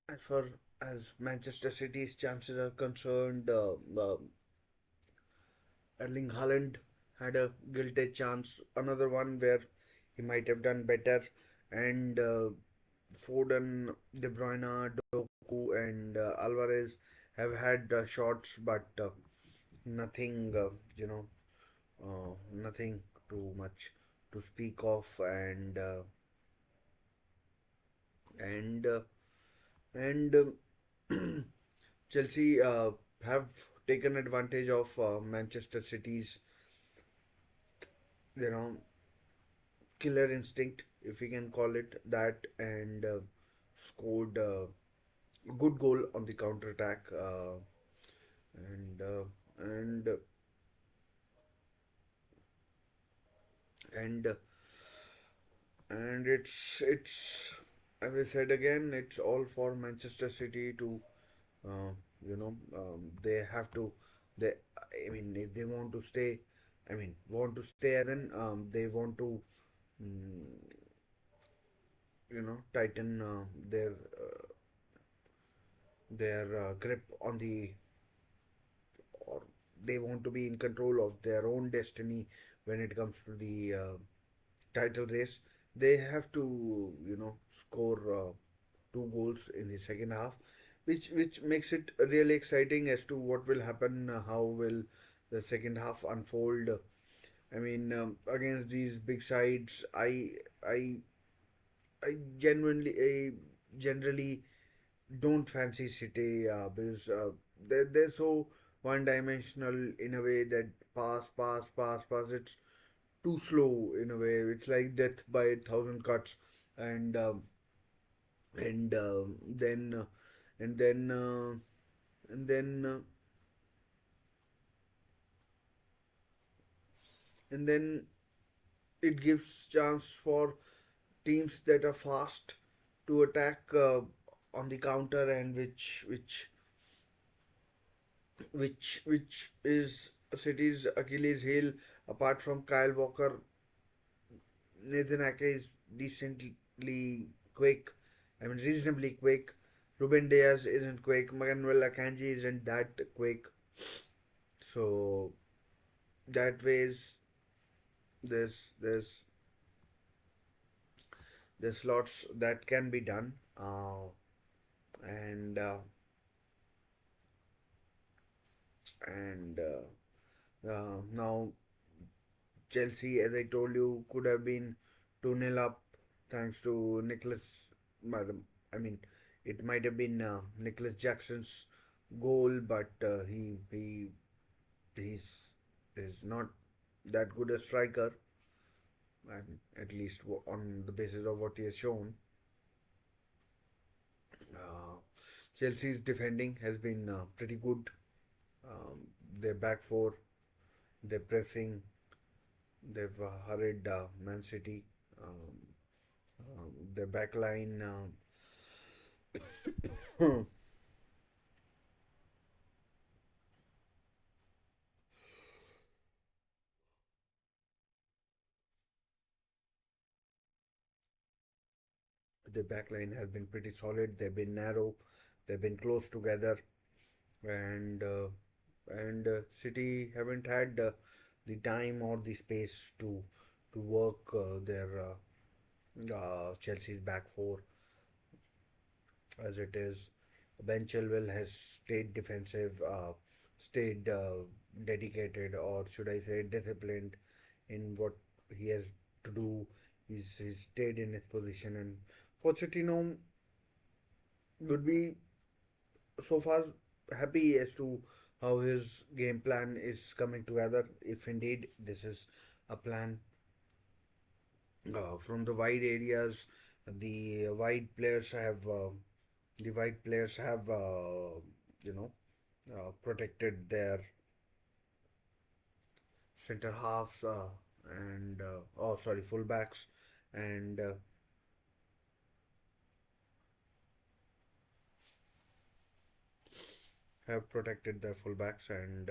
As far as Manchester City's chances are concerned, Erling Haaland had a guilty chance, another one where he might have done better, and Foden, De Bruyne, Doku, and Alvarez have had shots, but nothing, nothing too much to speak of, and and Chelsea have taken advantage of Manchester City's, you know, killer instinct, if we can call it that, and scored a good goal on the counter attack, and and and and it's as I said again, it's all for Manchester City to uh, they have to they I mean if they want to stay, want to stay, and then they want to mm, tighten their grip on the or they want to be in control of their own destiny when it comes to the title race. They have to score 2 goals in the second half, which makes it really exciting as to what will happen, how will the second half unfold. Against these big sides, I I generally don't fancy City because they're so one dimensional in a way that pass. It's too slow in a way. It's like death by 1,000 cuts. and and then and then and then and then it gives chance for teams that are fast to attack on the counter, and which is City's Achilles heel. Apart from Kyle Walker, Nathan Ake is decently quick. I mean, reasonably quick. Ruben Diaz isn't quick. Manuel Akanji isn't that quick. So that ways there's there's there's lots that can be done. And and Now Chelsea, as I told you, could have been 2-0 up thanks to Nicholas. I mean, it might have been Nicholas Jackson's goal, but he's is not that good a striker, and at least on the basis of what he has shown. Uh, Chelsea's defending has been pretty good. Their back four, their pressing, they've hurried Man City. Their back line, their back line has been pretty solid. They've been narrow. They've been close together, and City haven't had the time or the space to work their Chelsea's back four as it is. Ben Chilwell has stayed defensive, stayed dedicated, or should I say disciplined in what he has to do. He's stayed in his position, and Pochettino would be so far happy as to how his game plan is coming together. If indeed this is a plan from the wide areas, the wide players have you know protected their center halves and oh sorry fullbacks, and have protected their fullbacks and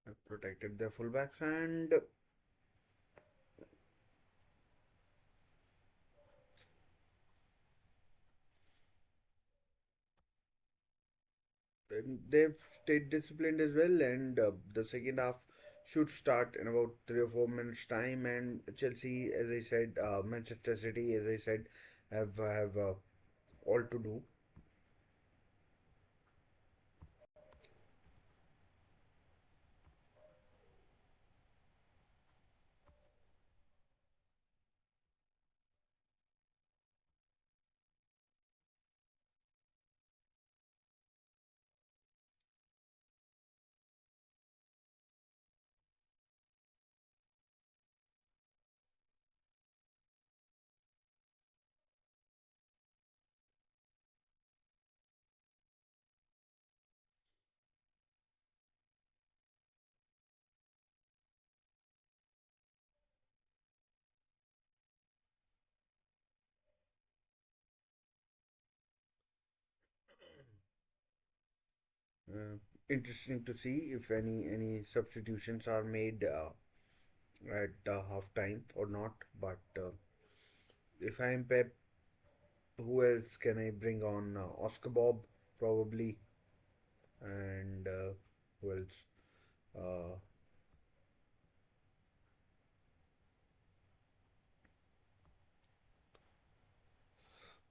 have protected their fullbacks, and they've stayed disciplined as well. And the second half should start in about 3 or 4 minutes time. And Chelsea, as I said, Manchester City, as I said, have all to do. uh, Interesting to see if any substitutions are made at half time or not. But if I'm Pep, who else can I bring on? Oscar Bob, probably, and who else? Uh,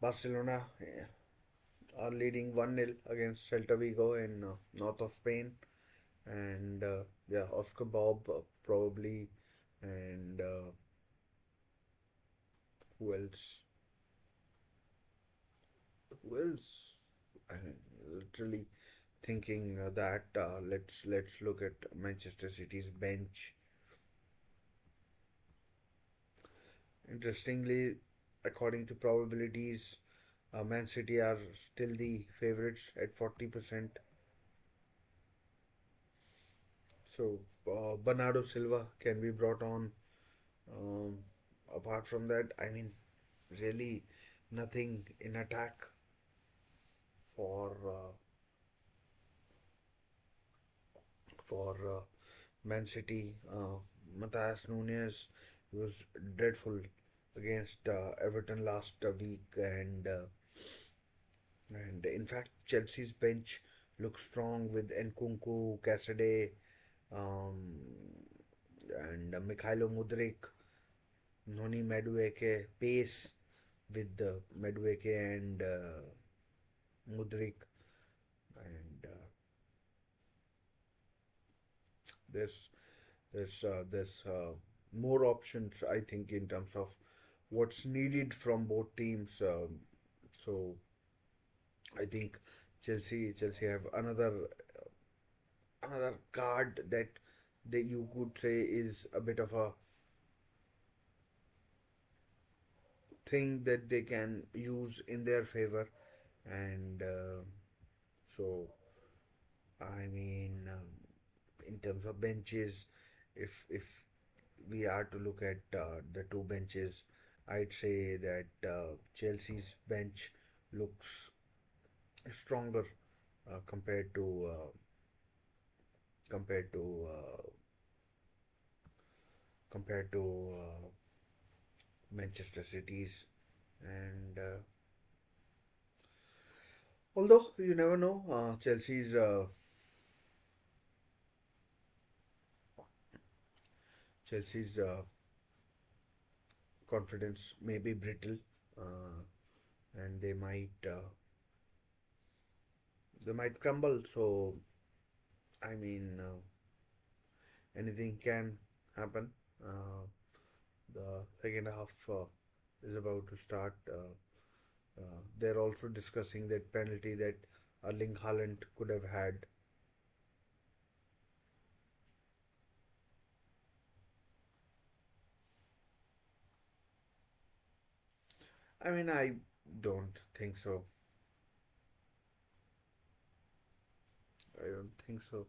Barcelona. Yeah. are leading 1-0 against Celta Vigo in north of Spain. And yeah, Oscar Bob probably, and who else? Who else? I mean, literally thinking that let's look at Manchester City's bench. Interestingly, according to probabilities, Man City are still the favorites at 40%. So Bernardo Silva can be brought on. Um, Apart from that, I mean, really nothing in attack for Man City. Matthias Nunes was dreadful against Everton last week, and in fact Chelsea's bench looks strong with Nkunku, Cassidy, um, and Mikhailo Mudrik, Noni Madueke, pace with Madueke and Mudrik, and there's there's more options, I think, in terms of what's needed from both teams. So I think Chelsea have another card that you could say is a bit of a thing that they can use in their favor, and so I mean, in terms of benches, if we are to look at the two benches, I'd say that Chelsea's bench looks stronger compared to compared to compared to Manchester City's, and although you never know, Chelsea's confidence may be brittle, uh, and they might crumble. So I mean, anything can happen. Uh, the second half is about to start. They're also discussing that penalty that Erling Haaland could have had. I mean, I don't think so. I don't think so.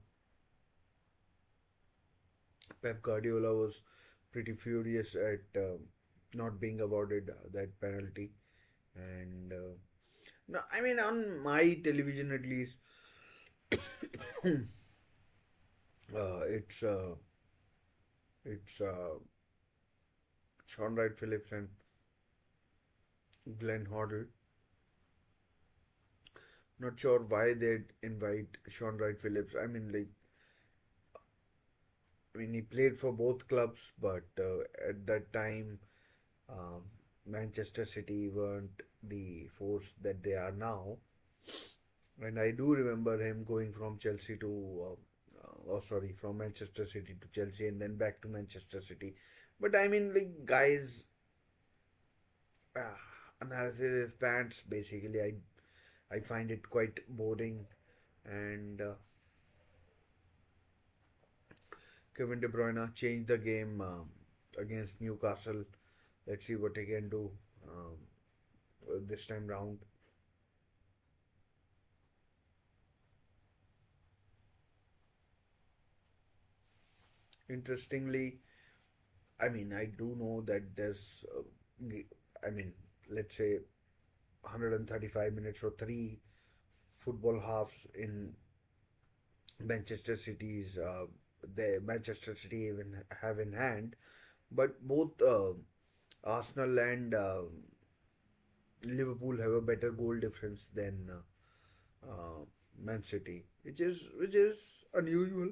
Pep Guardiola was pretty furious at not being awarded that penalty, and no, I mean, on my television at least, it's it's Sean Wright Phillips and Glenn Hoddle. Not sure why they'd invite Sean Wright Phillips. I mean, he played for both clubs, but at that time, um, Manchester City weren't the force that they are now. And I do remember him going from Chelsea to, oh sorry, from Manchester City to Chelsea and then back to Manchester City. But I mean, like, guys, uh, analysis is pants. Basically, I find it quite boring. And Kevin De Bruyne changed the game against Newcastle. Let's see what he can do this time round. Interestingly, I mean, I do know that I mean, let's say 135 minutes or three football halves in Manchester City's the Manchester City even have in hand, but both Arsenal and Liverpool have a better goal difference than Man City, which is unusual.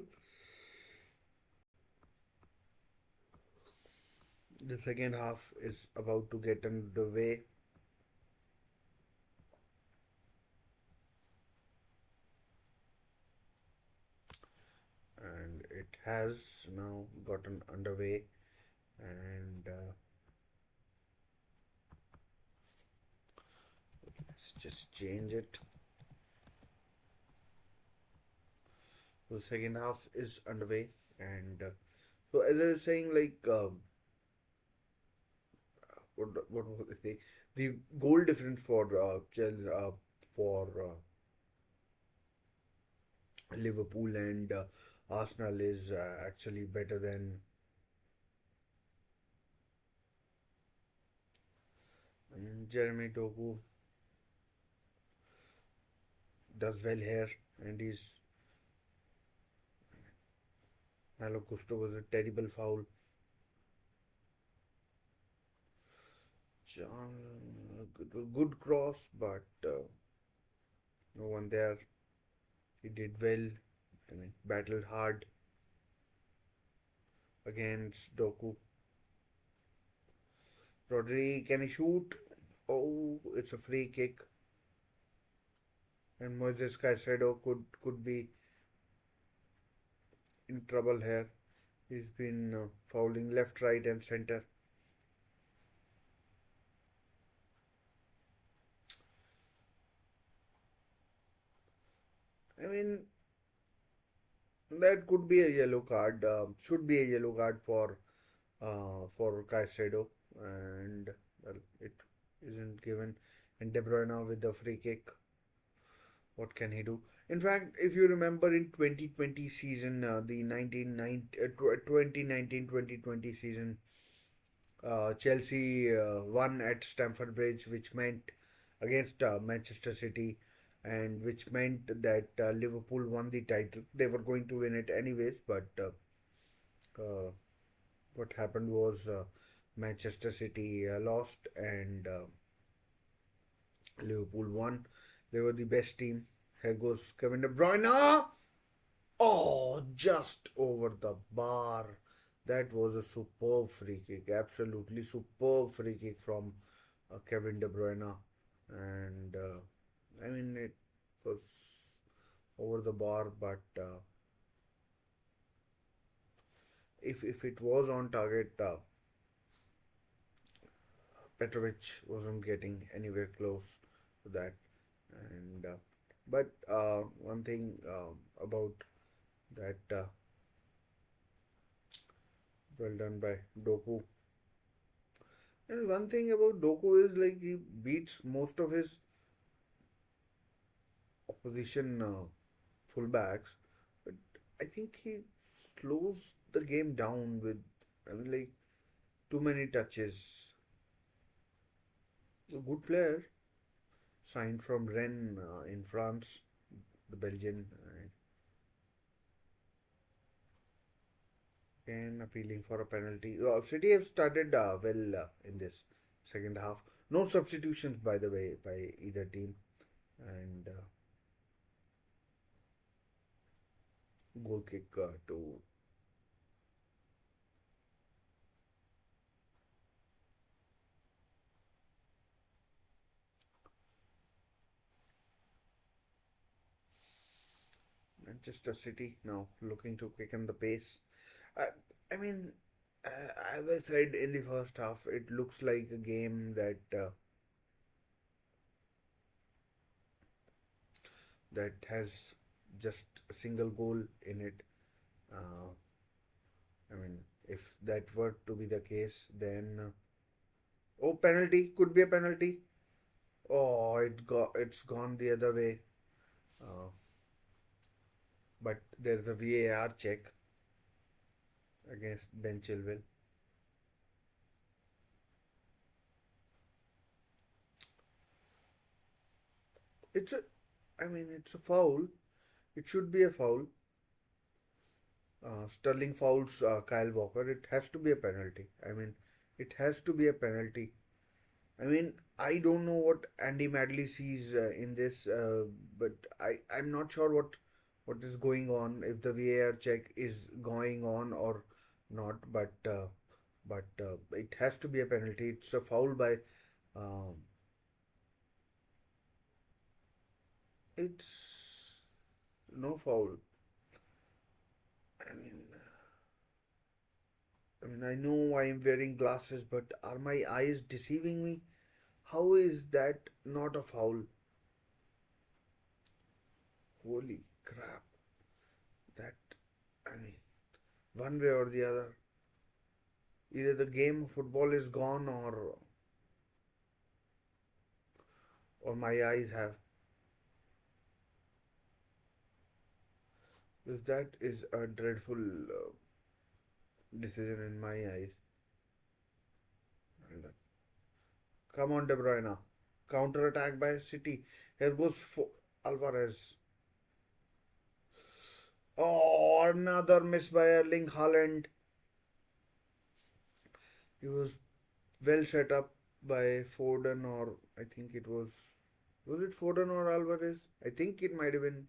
The second half is about to get underway. it has now gotten underway, and let's just change it. So the second half is underway, and so as I was saying, like what was I saying? The goal difference for Chelsea, for Liverpool and Arsenal is actually better than. I mean, Jeremy Doku does well here, and he's Malo Gusto was a terrible foul. John, good cross, but no one there. He did well. I mean, battled hard against Doku. Rodri, can he shoot? Oh, it's a free kick. And Moises Caicedo could be in trouble here. He's been fouling left, right, and center. I mean, that could be a yellow card. Should be a yellow card for Caicedo, and well, it isn't given. And De Bruyne with the free kick. What can he do? In fact, if you remember in 2020 season, the 2019-2020 season, Chelsea won at Stamford Bridge, which meant against Manchester City, and which meant that Liverpool won the title. They were going to win it anyways, but uh, what happened was Manchester City lost and Liverpool won. They were the best team. Here goes Kevin De Bruyne. Oh, just over the bar. That was a superb free kick. Absolutely superb free kick from Kevin De Bruyne. And I mean, it was over the bar, but if it was on target, Petrovic wasn't getting anywhere close to that. And but one thing about that, well done by Doku. And one thing about Doku is like he beats most of his opposition fullbacks, but I think he slows the game down with, I mean, like too many touches. A good player, signed from Rennes in France, the Belgian, and appealing for a penalty. City have started well in this second half. No substitutions, by the way, by either team, and goal kick to Manchester City now looking to quicken the pace. I, I mean, as I said in the first half, it looks like a game that has just a single goal in it. Uh, I mean, if that were to be the case, then oh, penalty could be a penalty. Oh, it's gone the other way. Uh, but there's a VAR check against Ben Chilwell. It's a, I mean, it's a foul. It should be a foul. Sterling fouls Kyle Walker. It has to be a penalty. I mean, it has to be a penalty. I mean, I don't know what Andy Madley sees in this, but I'm not sure what is going on, if the VAR check is going on or not. But it has to be a penalty. It's a foul by. Um, it's no foul. I mean. I mean, I know I'm wearing glasses, but are my eyes deceiving me? How is that not a foul? Holy crap. That, I mean, one way or the other. Either the game of football is gone or my eyes have. Because that is a dreadful decision in my eyes. And, come on, De Bruyne. Counter attack by City. Here goes Alvarez. Oh, another miss by Erling Haaland. He was well set up by Foden, or I think it was it Foden or Alvarez? I think it might have been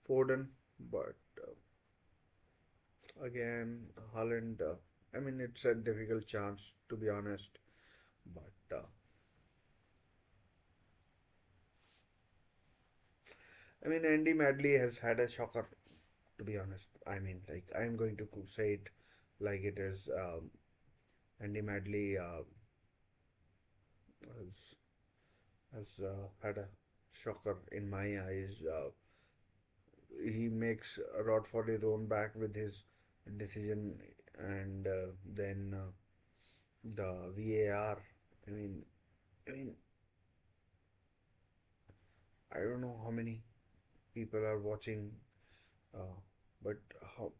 Foden, but again, Haaland. I mean, it's a difficult chance to be honest, but I mean, Andy Madley has had a shocker. To be honest, I mean, like I'm going to say it like it is. Andy Madley has had a shocker in my eyes. He makes a rod for his own back with his decision, and then the VAR. I mean, I mean, I don't know how many people are watching, uh, but how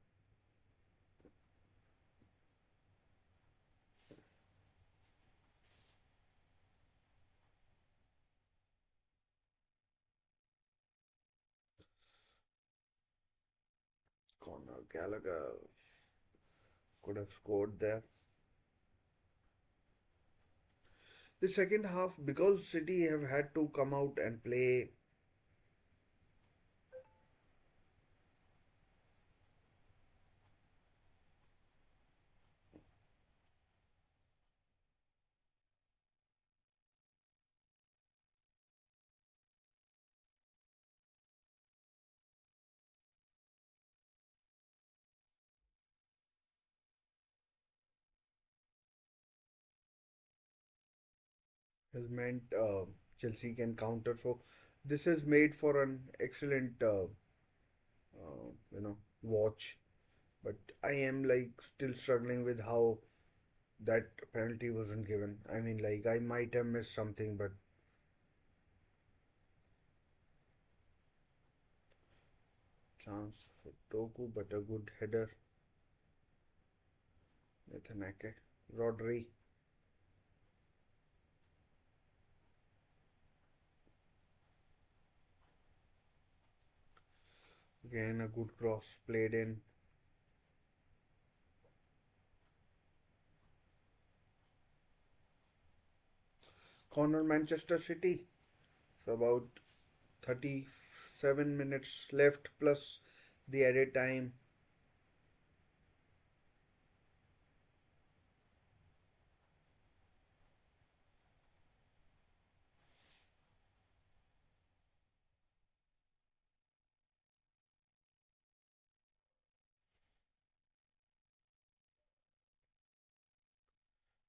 Conor Gallagher could have scored there. The second half, because City have had to come out and play has meant Chelsea can counter. So this has made for an excellent, watch. But I am like still struggling with how that penalty wasn't given. I mean, like I might have missed something, but chance for Toku, but a good header. Nathan Ake, Rodri, again a good cross played in. Corner Manchester City. So about 37 minutes left plus the added time.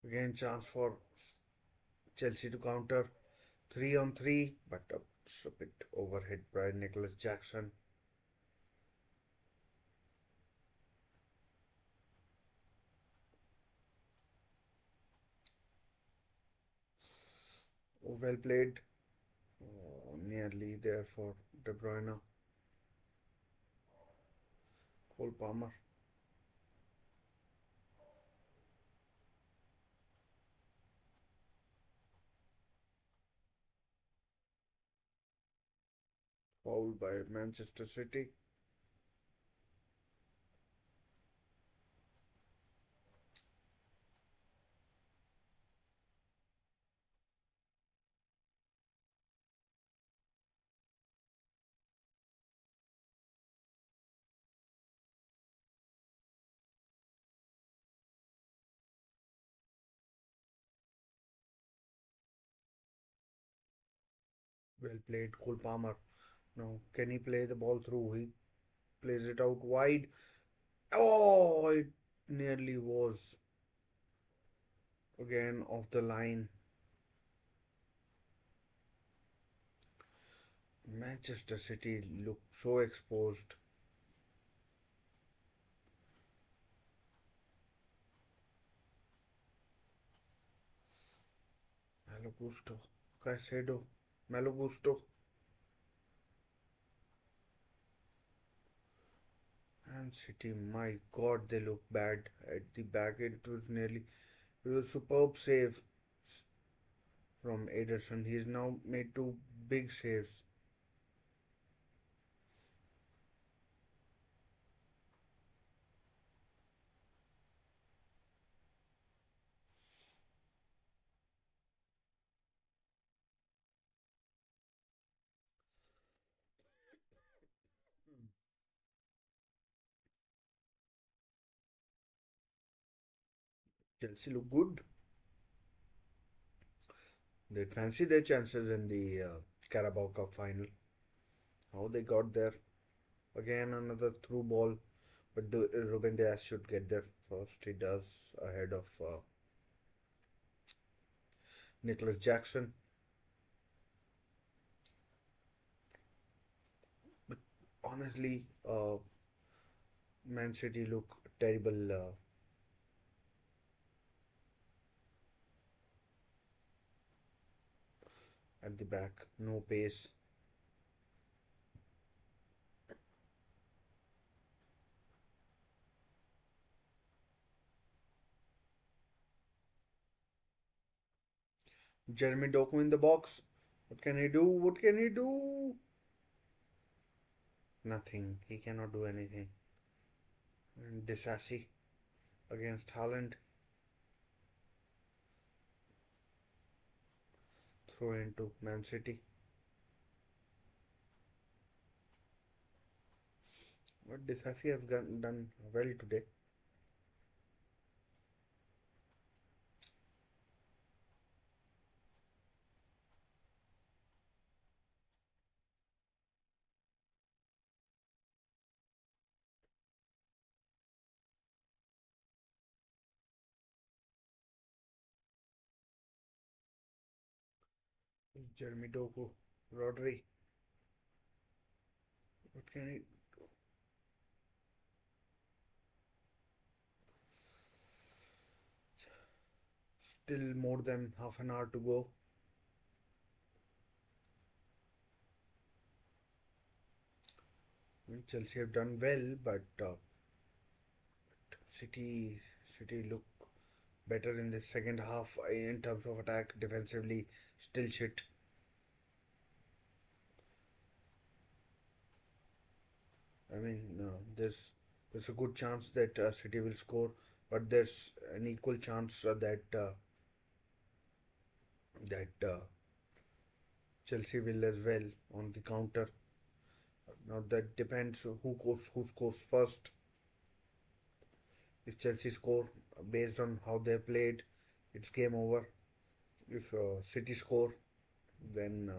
Again, chance for Chelsea to counter 3 on 3, but it's a bit overhit by Nicholas Jackson. Oh, well played. Oh, nearly there for De Bruyne. Cole Palmer. Fouled by Manchester City. Well played, Cole Palmer. Now, can he play the ball through? He plays it out wide. Oh, it nearly was again off the line. Manchester City looked so exposed. Malo gusto. Caicedo. Malo gusto. And City, my God, they look bad at the back. It was a superb save from Ederson. He's now made two big saves. Chelsea look good. They fancy their chances in the Carabao Cup final. How they got there? Again, another through ball, but Ruben Diaz should get there first. He does ahead of Nicholas Jackson. But honestly, Man City look terrible at the back. No pace. Jeremy Doku in the box. What can he do? What can he do? Nothing. He cannot do anything. And Disasi against Haaland. Throw into Man City. But Disasi has done well today. Jeremy Doku. Rodri. What can he? Still more than half an hour to go. Chelsea have done well, but City City look better in the second half in terms of attack. Defensively, still shit. I mean, there's a good chance that City will score, but there's an equal chance that Chelsea will as well on the counter. Now that depends who scores first. If Chelsea score based on how they played, it's game over. If City score, then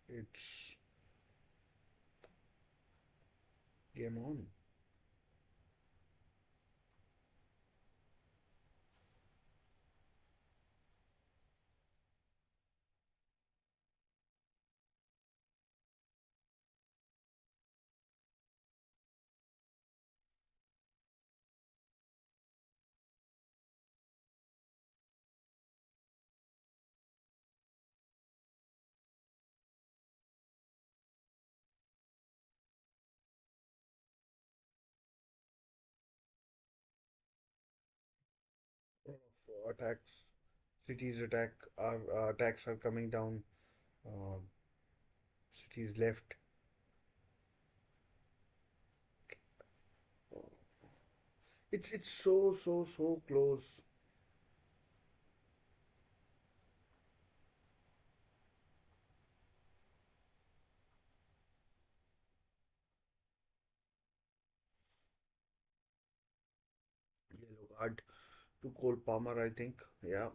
it's game on. Attacks, City's attacks are coming down. Uh, City's left. It's so close. Yellow card to Cole Palmer, I think. Yeah,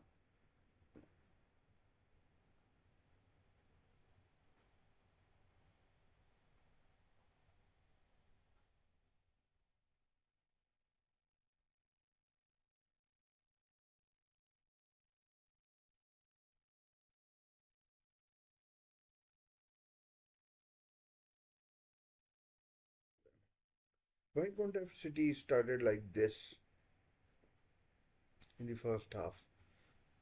Why couldn't have City started like this in the first half?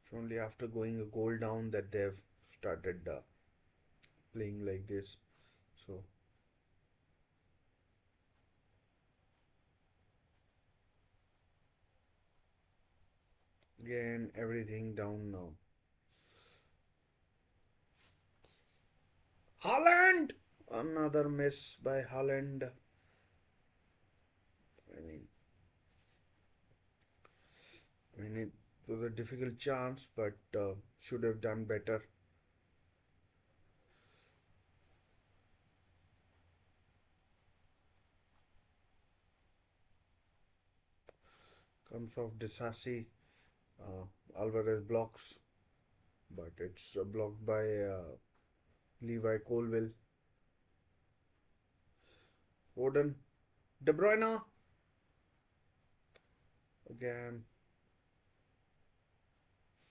It's only after going a goal down that they've started playing like this. So again, everything down now. Haaland! Another miss by Haaland. I mean, it was a difficult chance, but should have done better. Comes off Disasi. Alvarez blocks, but it's blocked by Levi Colville. Foden. De Bruyne. Again.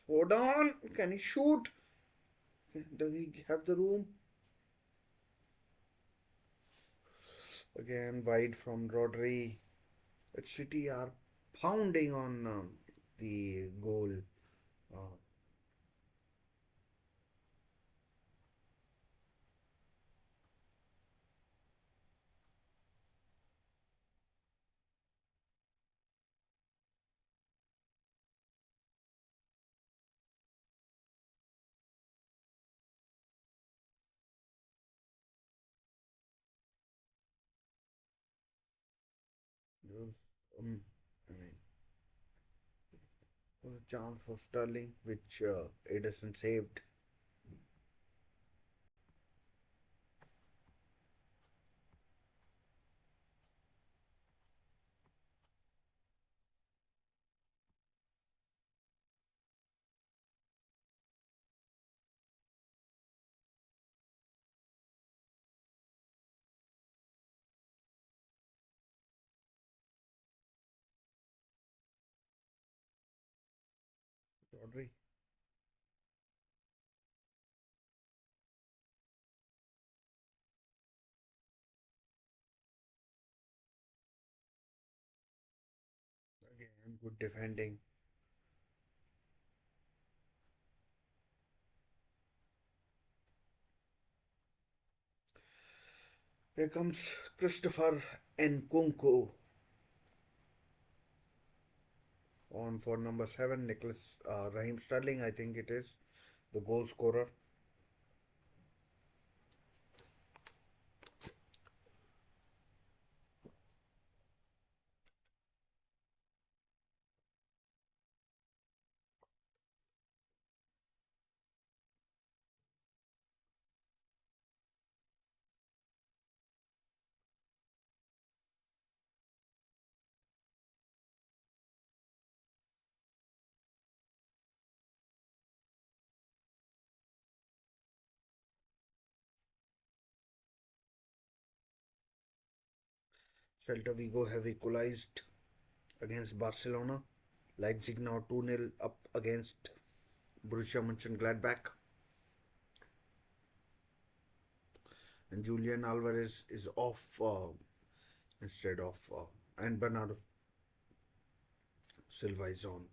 Foden. Can he shoot? Does he have the room? Again, wide from Rodri. At City are pounding on the goal. Uh, there was, um, I mean, was a chance for Sterling, which Edison saved. Rodri. Again, good defending. Here comes Christopher Nkunku on for number 7. Nicholas Raheem Sterling, I think it is, the goal scorer. Celta Vigo have equalized against Barcelona. Leipzig now 2-0 up against Borussia Mönchengladbach. And Julian Alvarez is off instead of and Bernardo Silva is on.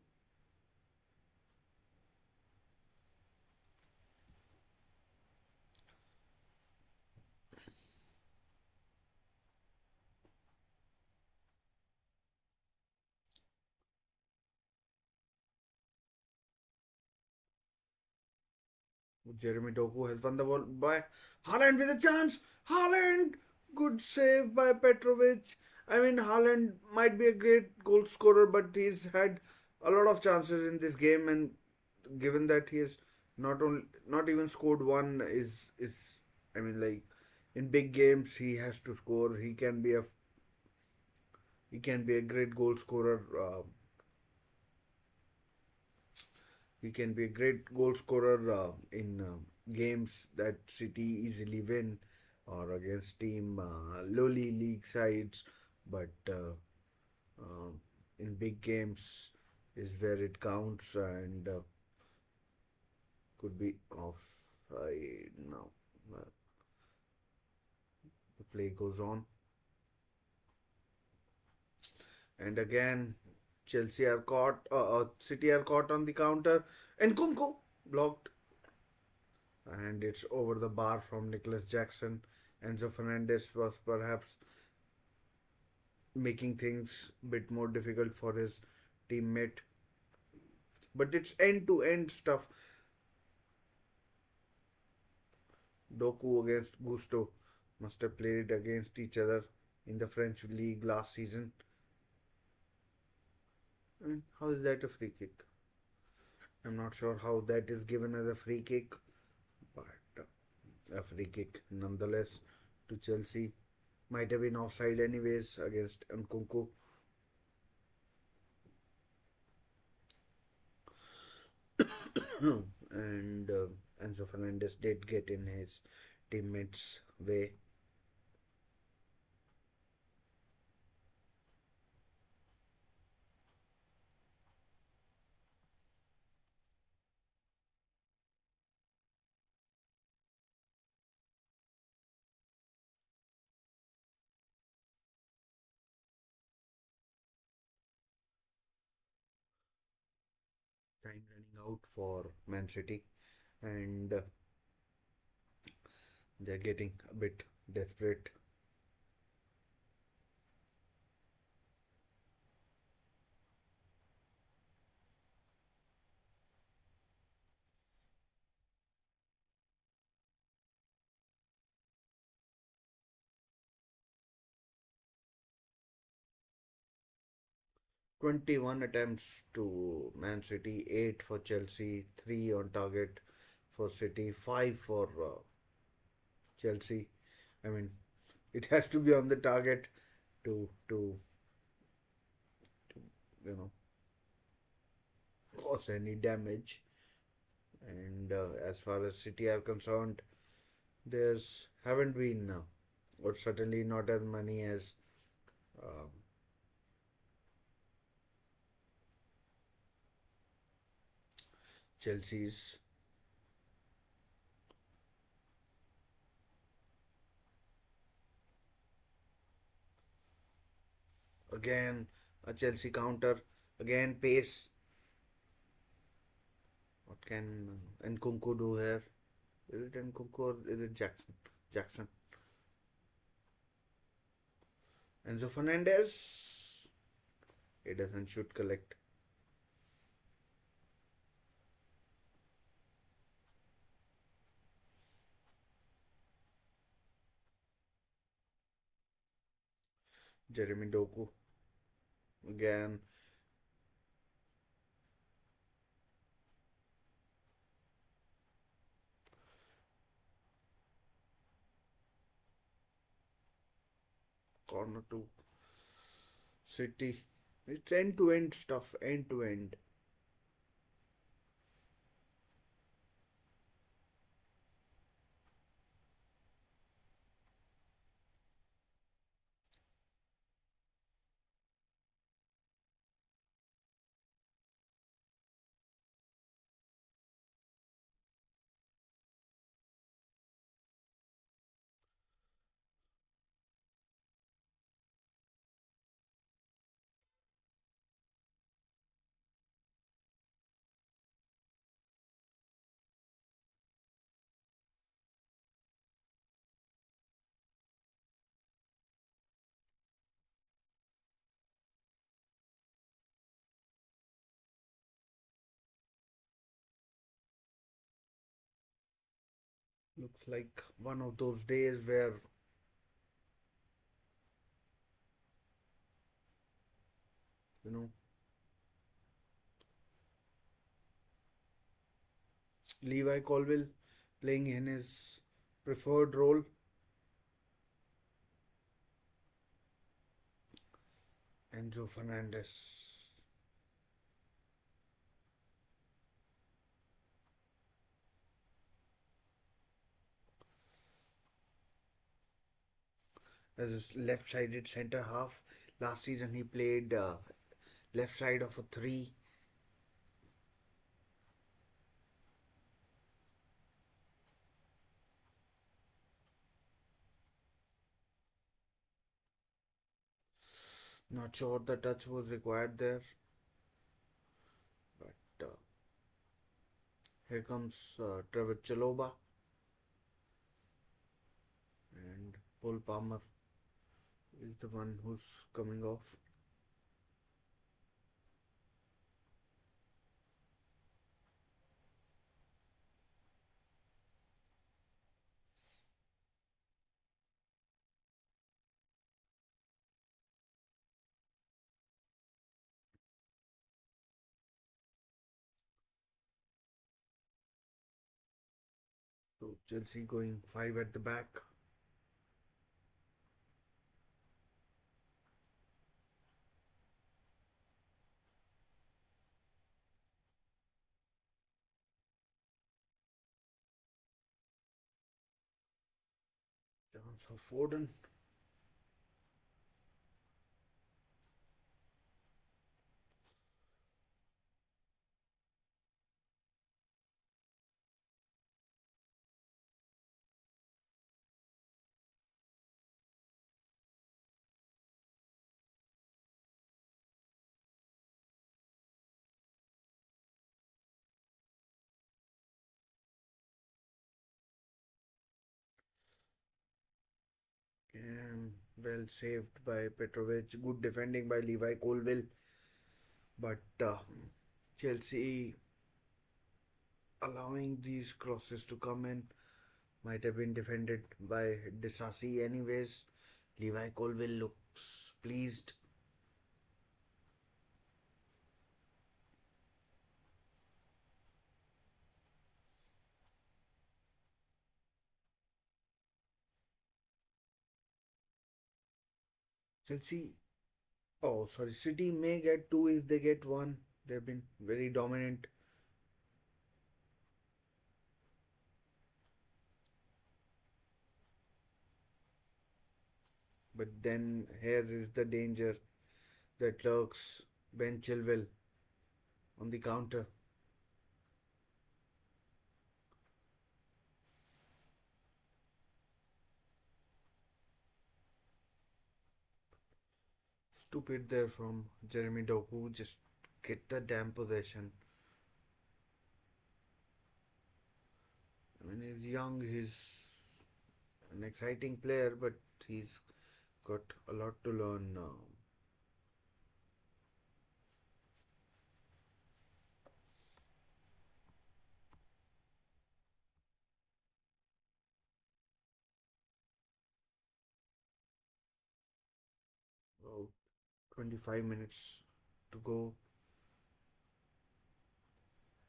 Jeremy Doku has won the ball by Haaland with a chance. Haaland, good save by Petrovic. I mean, Haaland might be a great goal scorer, but he's had a lot of chances in this game, and given that he has not even scored one, is I mean, like in big games he has to score. He can be a great goal scorer. He can be a great goal scorer in games that City easily win or against team lowly league sides, but uh, in big games is where it counts and could be offside now. The play goes on. And again, City are caught on the counter, and Kunku blocked, and it's over the bar from Nicholas Jackson. Enzo Fernandez was perhaps making things a bit more difficult for his teammate, but it's end to end stuff. Doku against Gusto must have played against each other in the French league last season. I mean, how is that a free kick? I'm not sure how that is given as a free kick, but a free kick nonetheless to Chelsea. Might have been offside anyways against Nkunku. And Enzo Fernandez did get in his teammates' way. Time running out for Man City, and they're getting a bit desperate. 21 attempts to Man City, 8 for Chelsea, 3 on target for City, 5 for Chelsea. I mean, it has to be on the target to cause any damage. And as far as City are concerned, there's haven't been or certainly not as many as uh, Chelsea's. Again, a Chelsea counter. Again, pace. What can Nkunku do here? Is it Nkunku or is it Jackson? Jackson. Enzo Fernandez. He doesn't shoot collect. Jeremy Doku. Again, corner to City. It's end to end stuff. End to end. Looks like one of those days where you know Levi Colville playing in his preferred role. Enzo Fernandez. As his left-sided centre half. Last season he played left side of a three. Not sure the touch was required there, but here comes Trevor Chaloba and Paul Palmer is the one who's coming off. So Chelsea going five at the back. Chance for Foden. Well saved by Petrovic. Good defending by Levi Colville. But Chelsea allowing these crosses to come in might have been defended by Disasi anyways. Levi Colville looks pleased. Chelsea, oh sorry, City may get two if they get one. They've been very dominant. But then here is the danger that lurks. Ben Chilwell on the counter. Stupid there from Jeremy Doku. Just get the damn possession. I mean, he's young, he's an exciting player, but he's got a lot to learn now. About 25 minutes to go.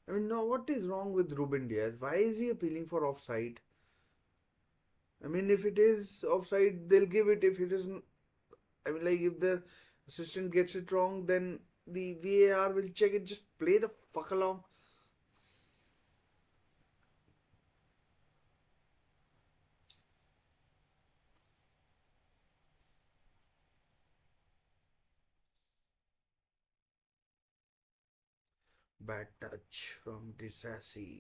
I mean, no, what is wrong with Ruben Diaz? Why is he appealing for offside? I mean, if it is offside, they'll give it. If it isn't, I mean, like if the assistant gets it wrong, then the VAR will check it. Just play the fuck along. Bad touch from Disasi,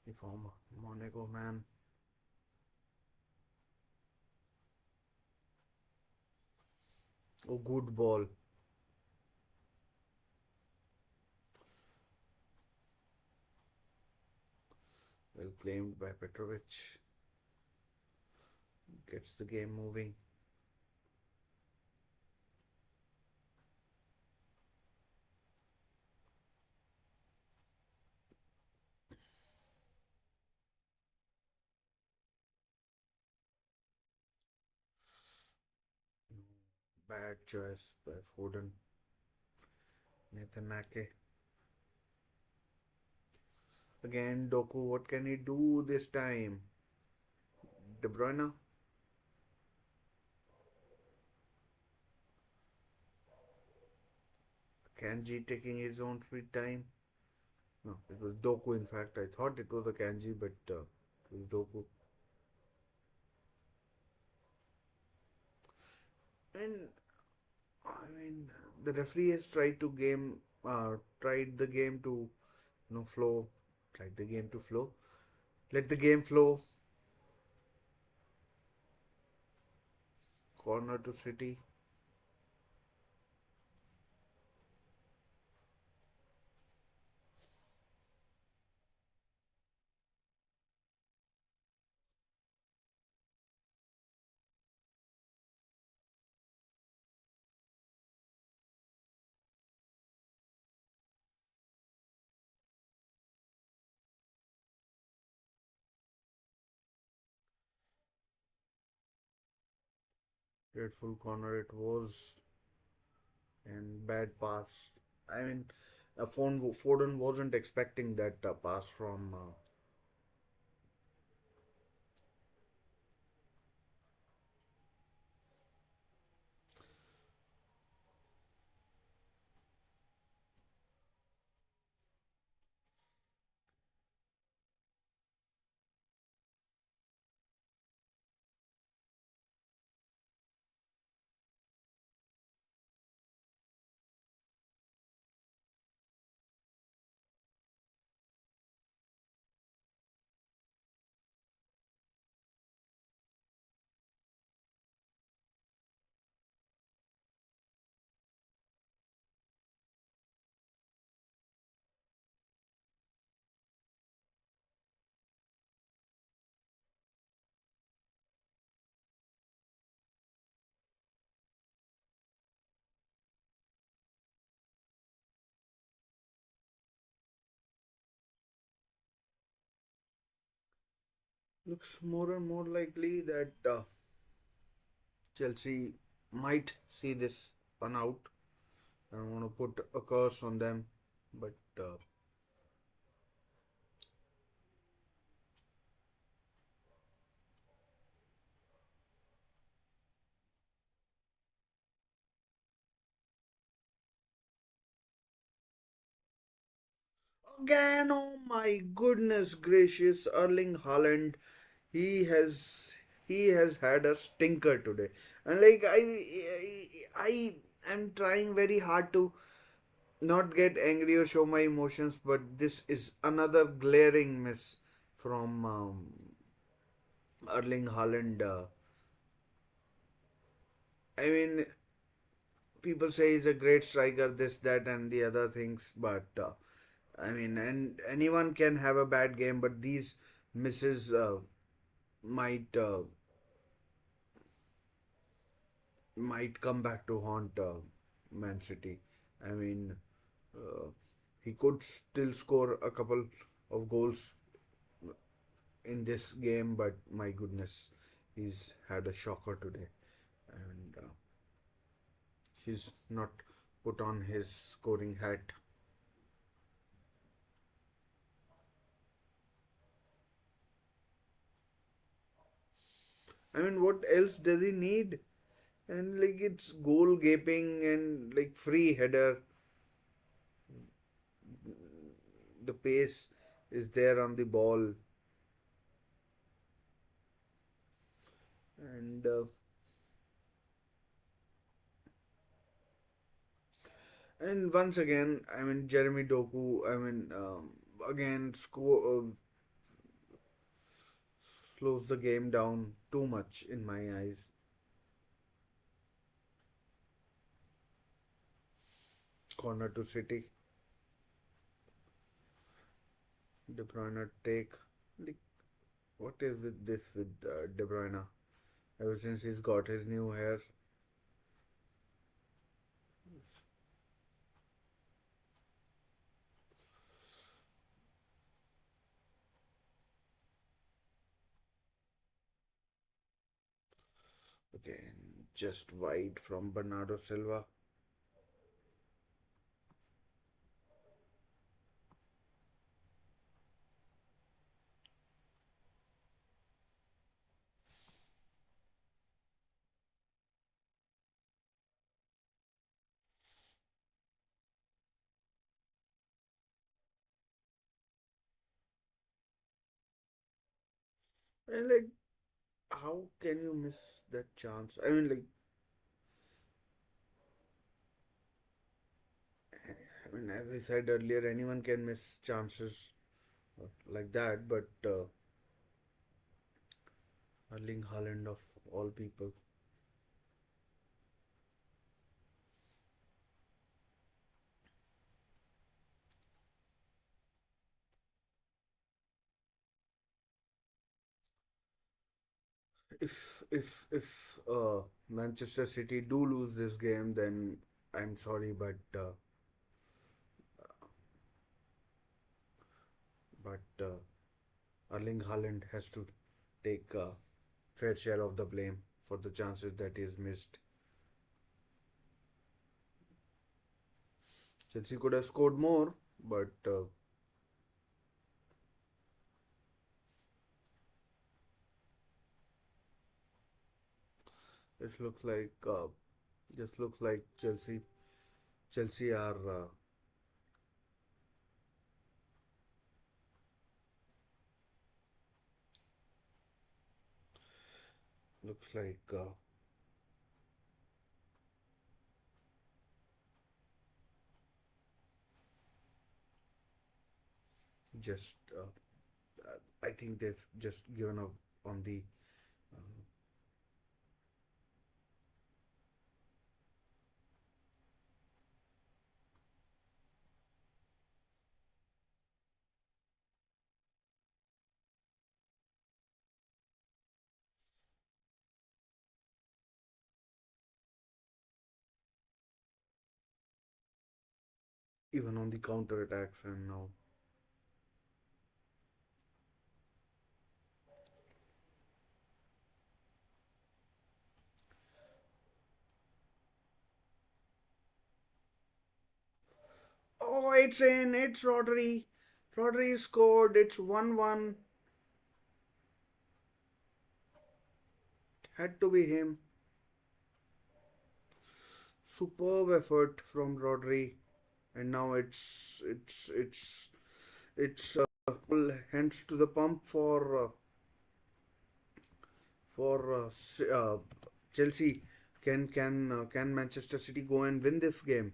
the former Monaco man. Oh, good ball. Well claimed by Petrovic. Gets the game moving. Bad choice by Foden. Nathan Ake. Again, Doku, what can he do this time? De Bruyne. Kanji taking his own sweet time. No, it was Doku in fact. I thought it was a Kanji, but it was Doku. And I mean, the referee has tried the game to, flow. Tried the game to flow. Let the game flow. Corner to City. Dreadful corner it was, and bad pass. I mean, Foden wasn't expecting that pass from. Looks more and more likely that Chelsea might see this one out. I don't want to put a curse on them, but again, oh my goodness gracious, Erling Haaland, he has he has had a stinker today, and like I am trying very hard to not get angry or show my emotions, but this is another glaring miss from Erling Haaland. I mean, people say he's a great striker, this, that, and the other things, but I mean, and anyone can have a bad game, but these misses might might come back to haunt Man City. I mean, uh, he could still score a couple of goals in this game, but my goodness, he's had a shocker today, and he's not put on his scoring hat. I mean, what else does he need? And like it's goal gaping and like free header, the pace is there on the ball, and once again, I mean Jeremy Doku. I mean, again score slows the game down too much in my eyes. Corner to City, De Bruyne take. Like, what is with this with De Bruyne? Ever since he's got his new hair, again just wide from Bernardo Silva. And like, how can you miss that chance? I mean, like, I mean, as I said earlier, anyone can miss chances like that, but Erling Haaland of all people. If Manchester City do lose this game, then I'm sorry, but Erling Haaland has to take a fair share of the blame for the chances that he's missed. Chelsea could have scored more, but it looks like just looks like Chelsea are looks like just I think they've just given up on the even on the counter attacks and now. Oh, it's in. It's Rodri. Rodri scored. It's 1-1. Had to be him. Superb effort from Rodri. And now it's full hands to the pump for Chelsea. Can Manchester City go and win this game?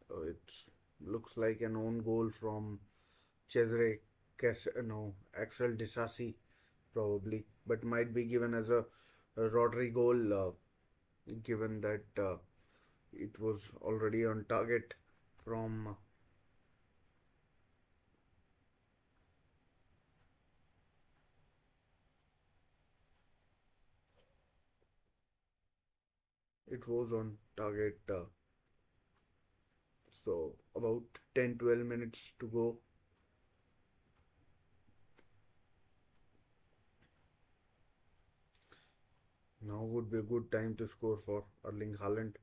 It looks like an own goal from Cesare no, Axel Disasi probably, but might be given as a Rodri goal, given that it was already on target from it was on target. So about 10-12 minutes to go. Now would be a good time to score for Erling Haaland,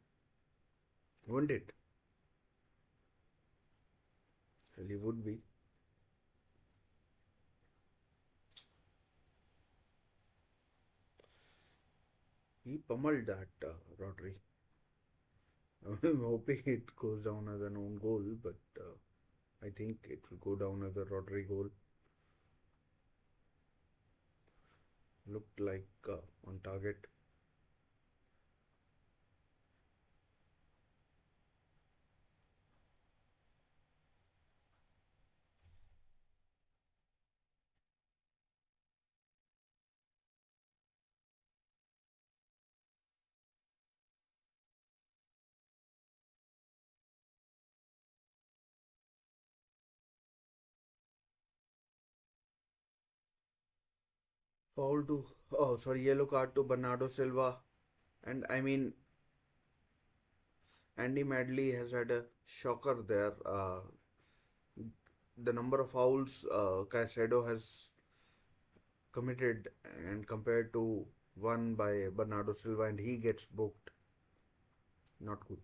wouldn't it? Really would be. He pummeled that Rodri. I'm hoping it goes down as an own goal, but I think it will go down as a Rodri goal. Looked like on target. Foul to, oh sorry, yellow card to Bernardo Silva. And I mean, Andy Madley has had a shocker there. The number of fouls Caicedo has committed and compared to one by Bernardo Silva, and he gets booked. Not good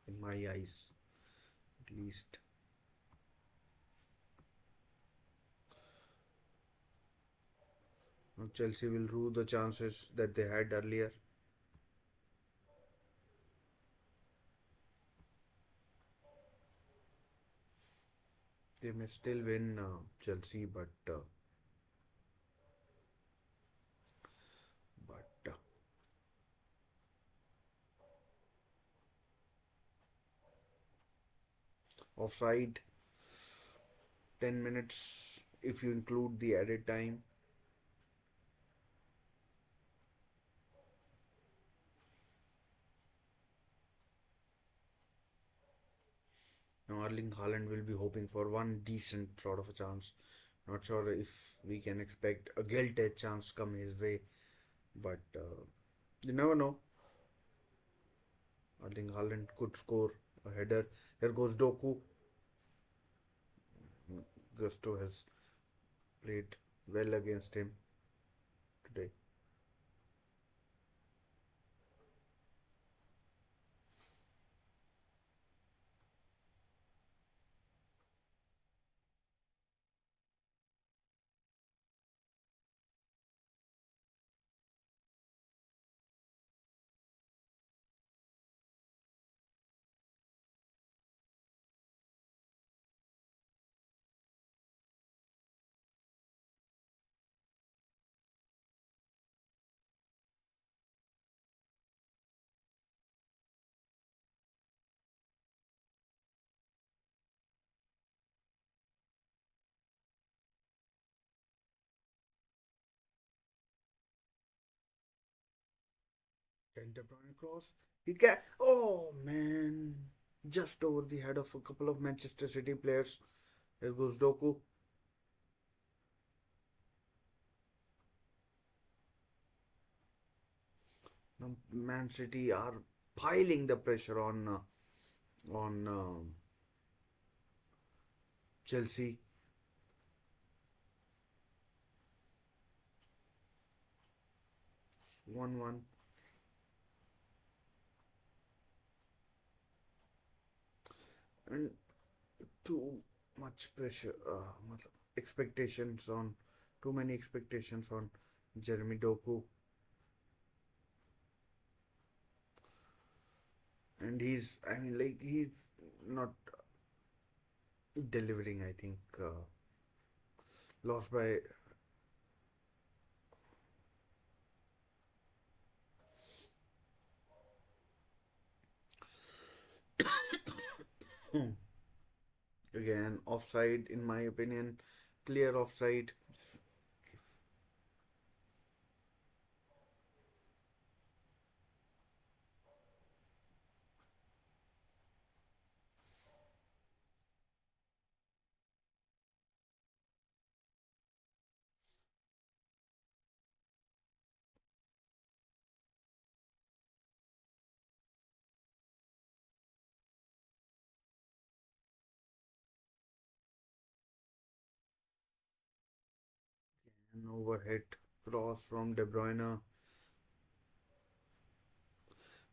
in my eyes, at least. Now Chelsea will rue the chances that they had earlier. They may still win Chelsea, but offside 10 minutes if you include the added time. Now Erling Haaland will be hoping for one decent sort of a chance Not sure if we can expect a guilty chance come his way, but you never know. Erling Haaland could score a header. Here goes Doku. Gusto has played well against him today. Can De Bruyne cross? He can. Oh man! Just over the head of a couple of Manchester City players. Here goes Doku. Now, Man City are piling the pressure on Chelsea. 1-1. And too much pressure. Expectations on. Too many expectations on Jeremy Doku. And I mean, like, he's not delivering, I think. Lost by. Again, offside, in my opinion. Clear offside. An overhead cross from De Bruyne.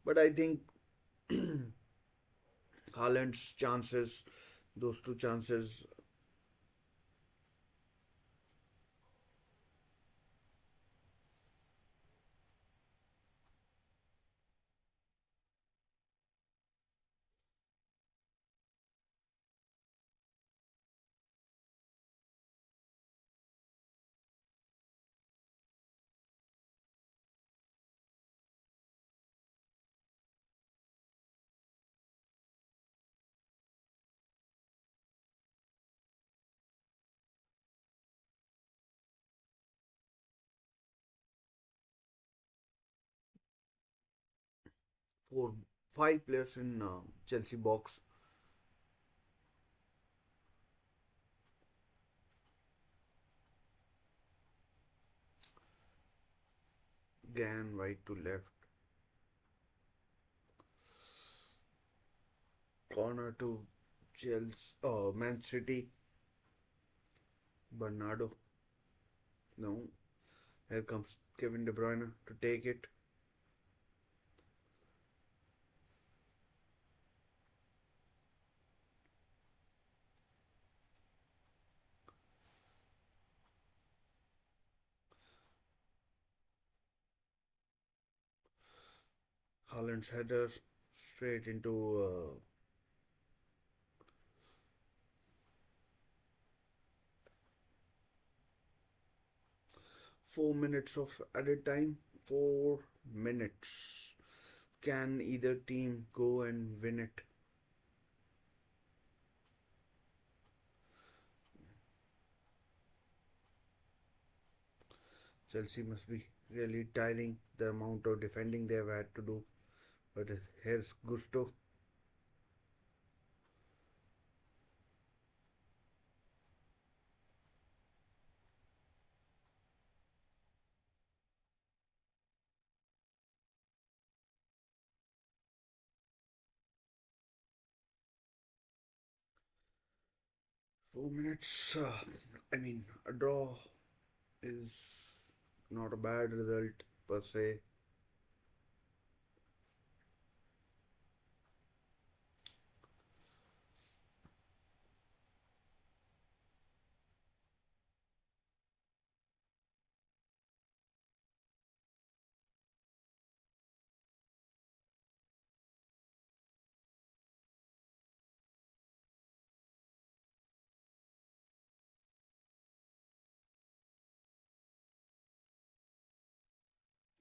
But I think Haaland's chances, those two chances, four, five players in Chelsea box. Again, right to left. Corner to Chelsea, Man City. Bernardo. No. Here comes Kevin De Bruyne to take it. Haaland's header straight into 4 minutes of added time. 4 minutes. Can either team go and win it? Chelsea must be really tiring the amount of defending they have had to do. But here's Gusto. 4 minutes. I mean, a draw is not a bad result per se.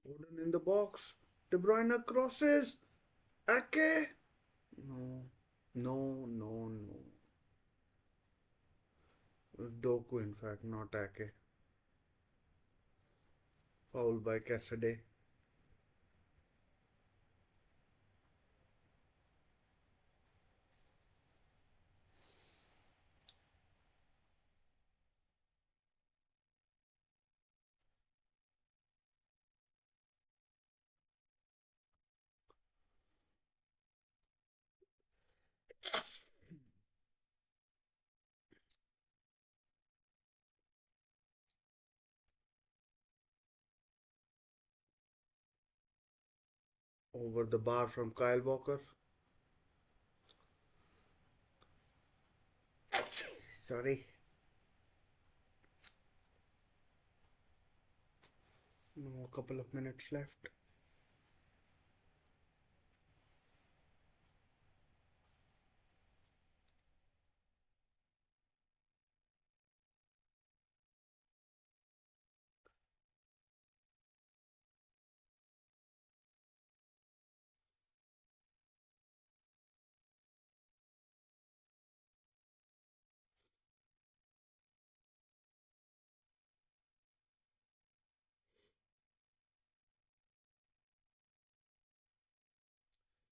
Foden in the box. De Bruyne crosses. Ake. No, no, no, no. It was Doku, in fact, not Ake. Foul by Cassidy. Over the bar from Kyle Walker. Sorry. No, a couple of minutes left.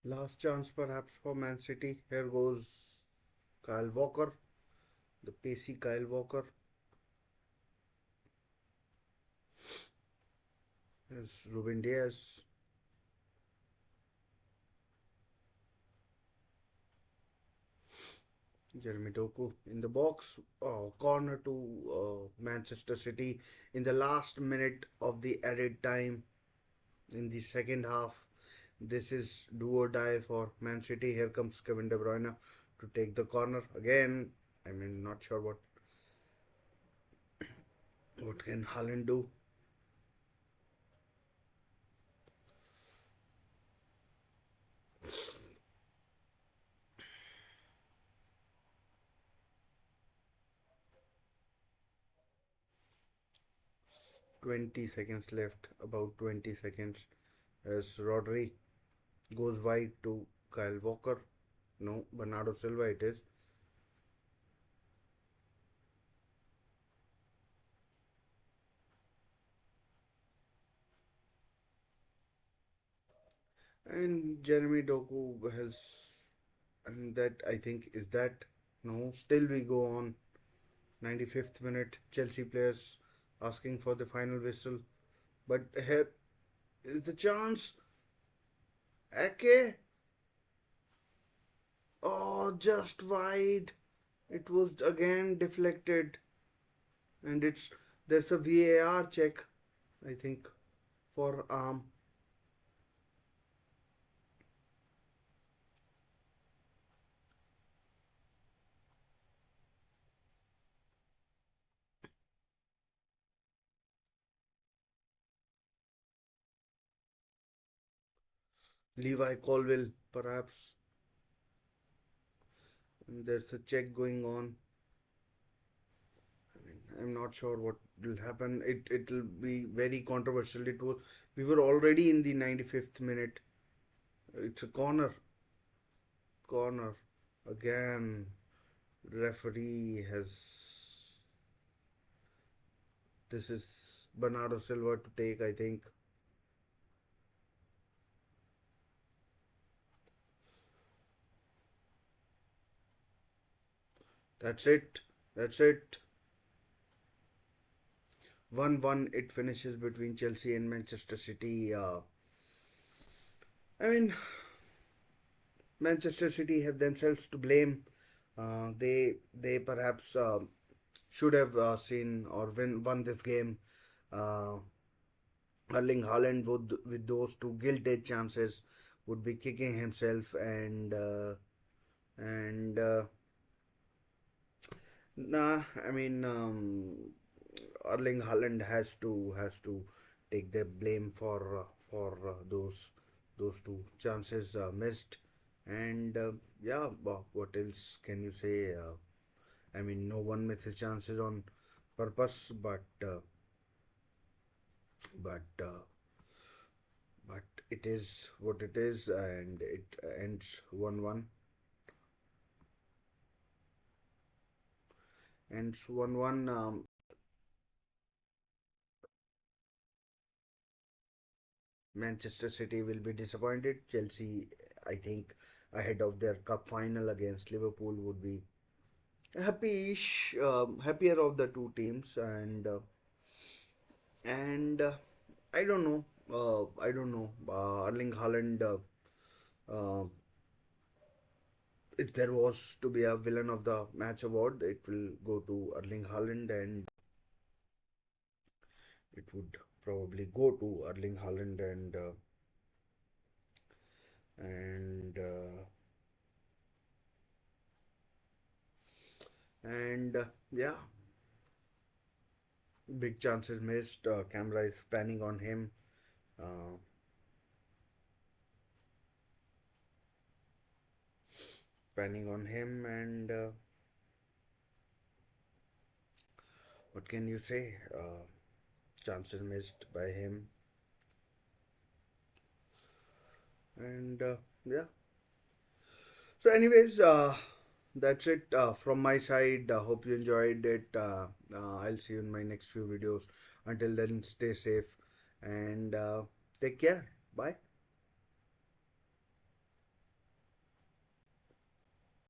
Last chance perhaps for Man City. Here goes Kyle Walker, the pacey Kyle Walker. Here's Ruben Diaz. Jeremy Doku in the box. Corner to Manchester City in the last minute of the added time in the second half. This is do or die for Man City. Here comes Kevin De Bruyne to take the corner again. I mean, not sure what can Haaland do. 20 seconds left, about 20 seconds, as Rodri goes wide to Kyle Walker. No, Bernardo Silva it is. And Jeremy Doku has, and that I think is that. No, still we go on. 95th minute, Chelsea players asking for the final whistle. But here is the chance. Ake. Oh, just wide. It was again deflected. And there's a VAR check, I think, for arm. Levi Colville, perhaps. And there's a check going on. I'm not sure what will happen. It'll be very controversial. We were already in the 95th minute. It's a corner again. Referee has, this is Bernardo Silva to take, I think. That's it. That's it. 1-1 it finishes between Chelsea and Manchester City. I mean, Manchester City have themselves to blame They perhaps should have seen or won this game. Uh, Erling Haaland would, with those two gilt-edged chances, would be kicking himself and nah. I mean, Erling Haaland has to take the blame for those two chances missed, and yeah. What else can you say? I mean, no one misses chances on purpose, but but it is what it is, and it ends 1-1. Ends 1-1. Manchester City will be disappointed. Chelsea, I think, ahead of their cup final against Liverpool, would be happy-ish, happier of the two teams, and I don't know. I don't know. Erling Haaland. Uh, if there was to be a villain of the match award, it will go to Erling Haaland, and it would probably go to Erling Haaland and and yeah, big chances missed. Camera is panning on him. Uh, Panning on him, and what can you say? Chances missed by him, and yeah. So, anyways, that's it from my side. Hope you enjoyed it. I'll see you in my next few videos. Until then, stay safe and take care. Bye.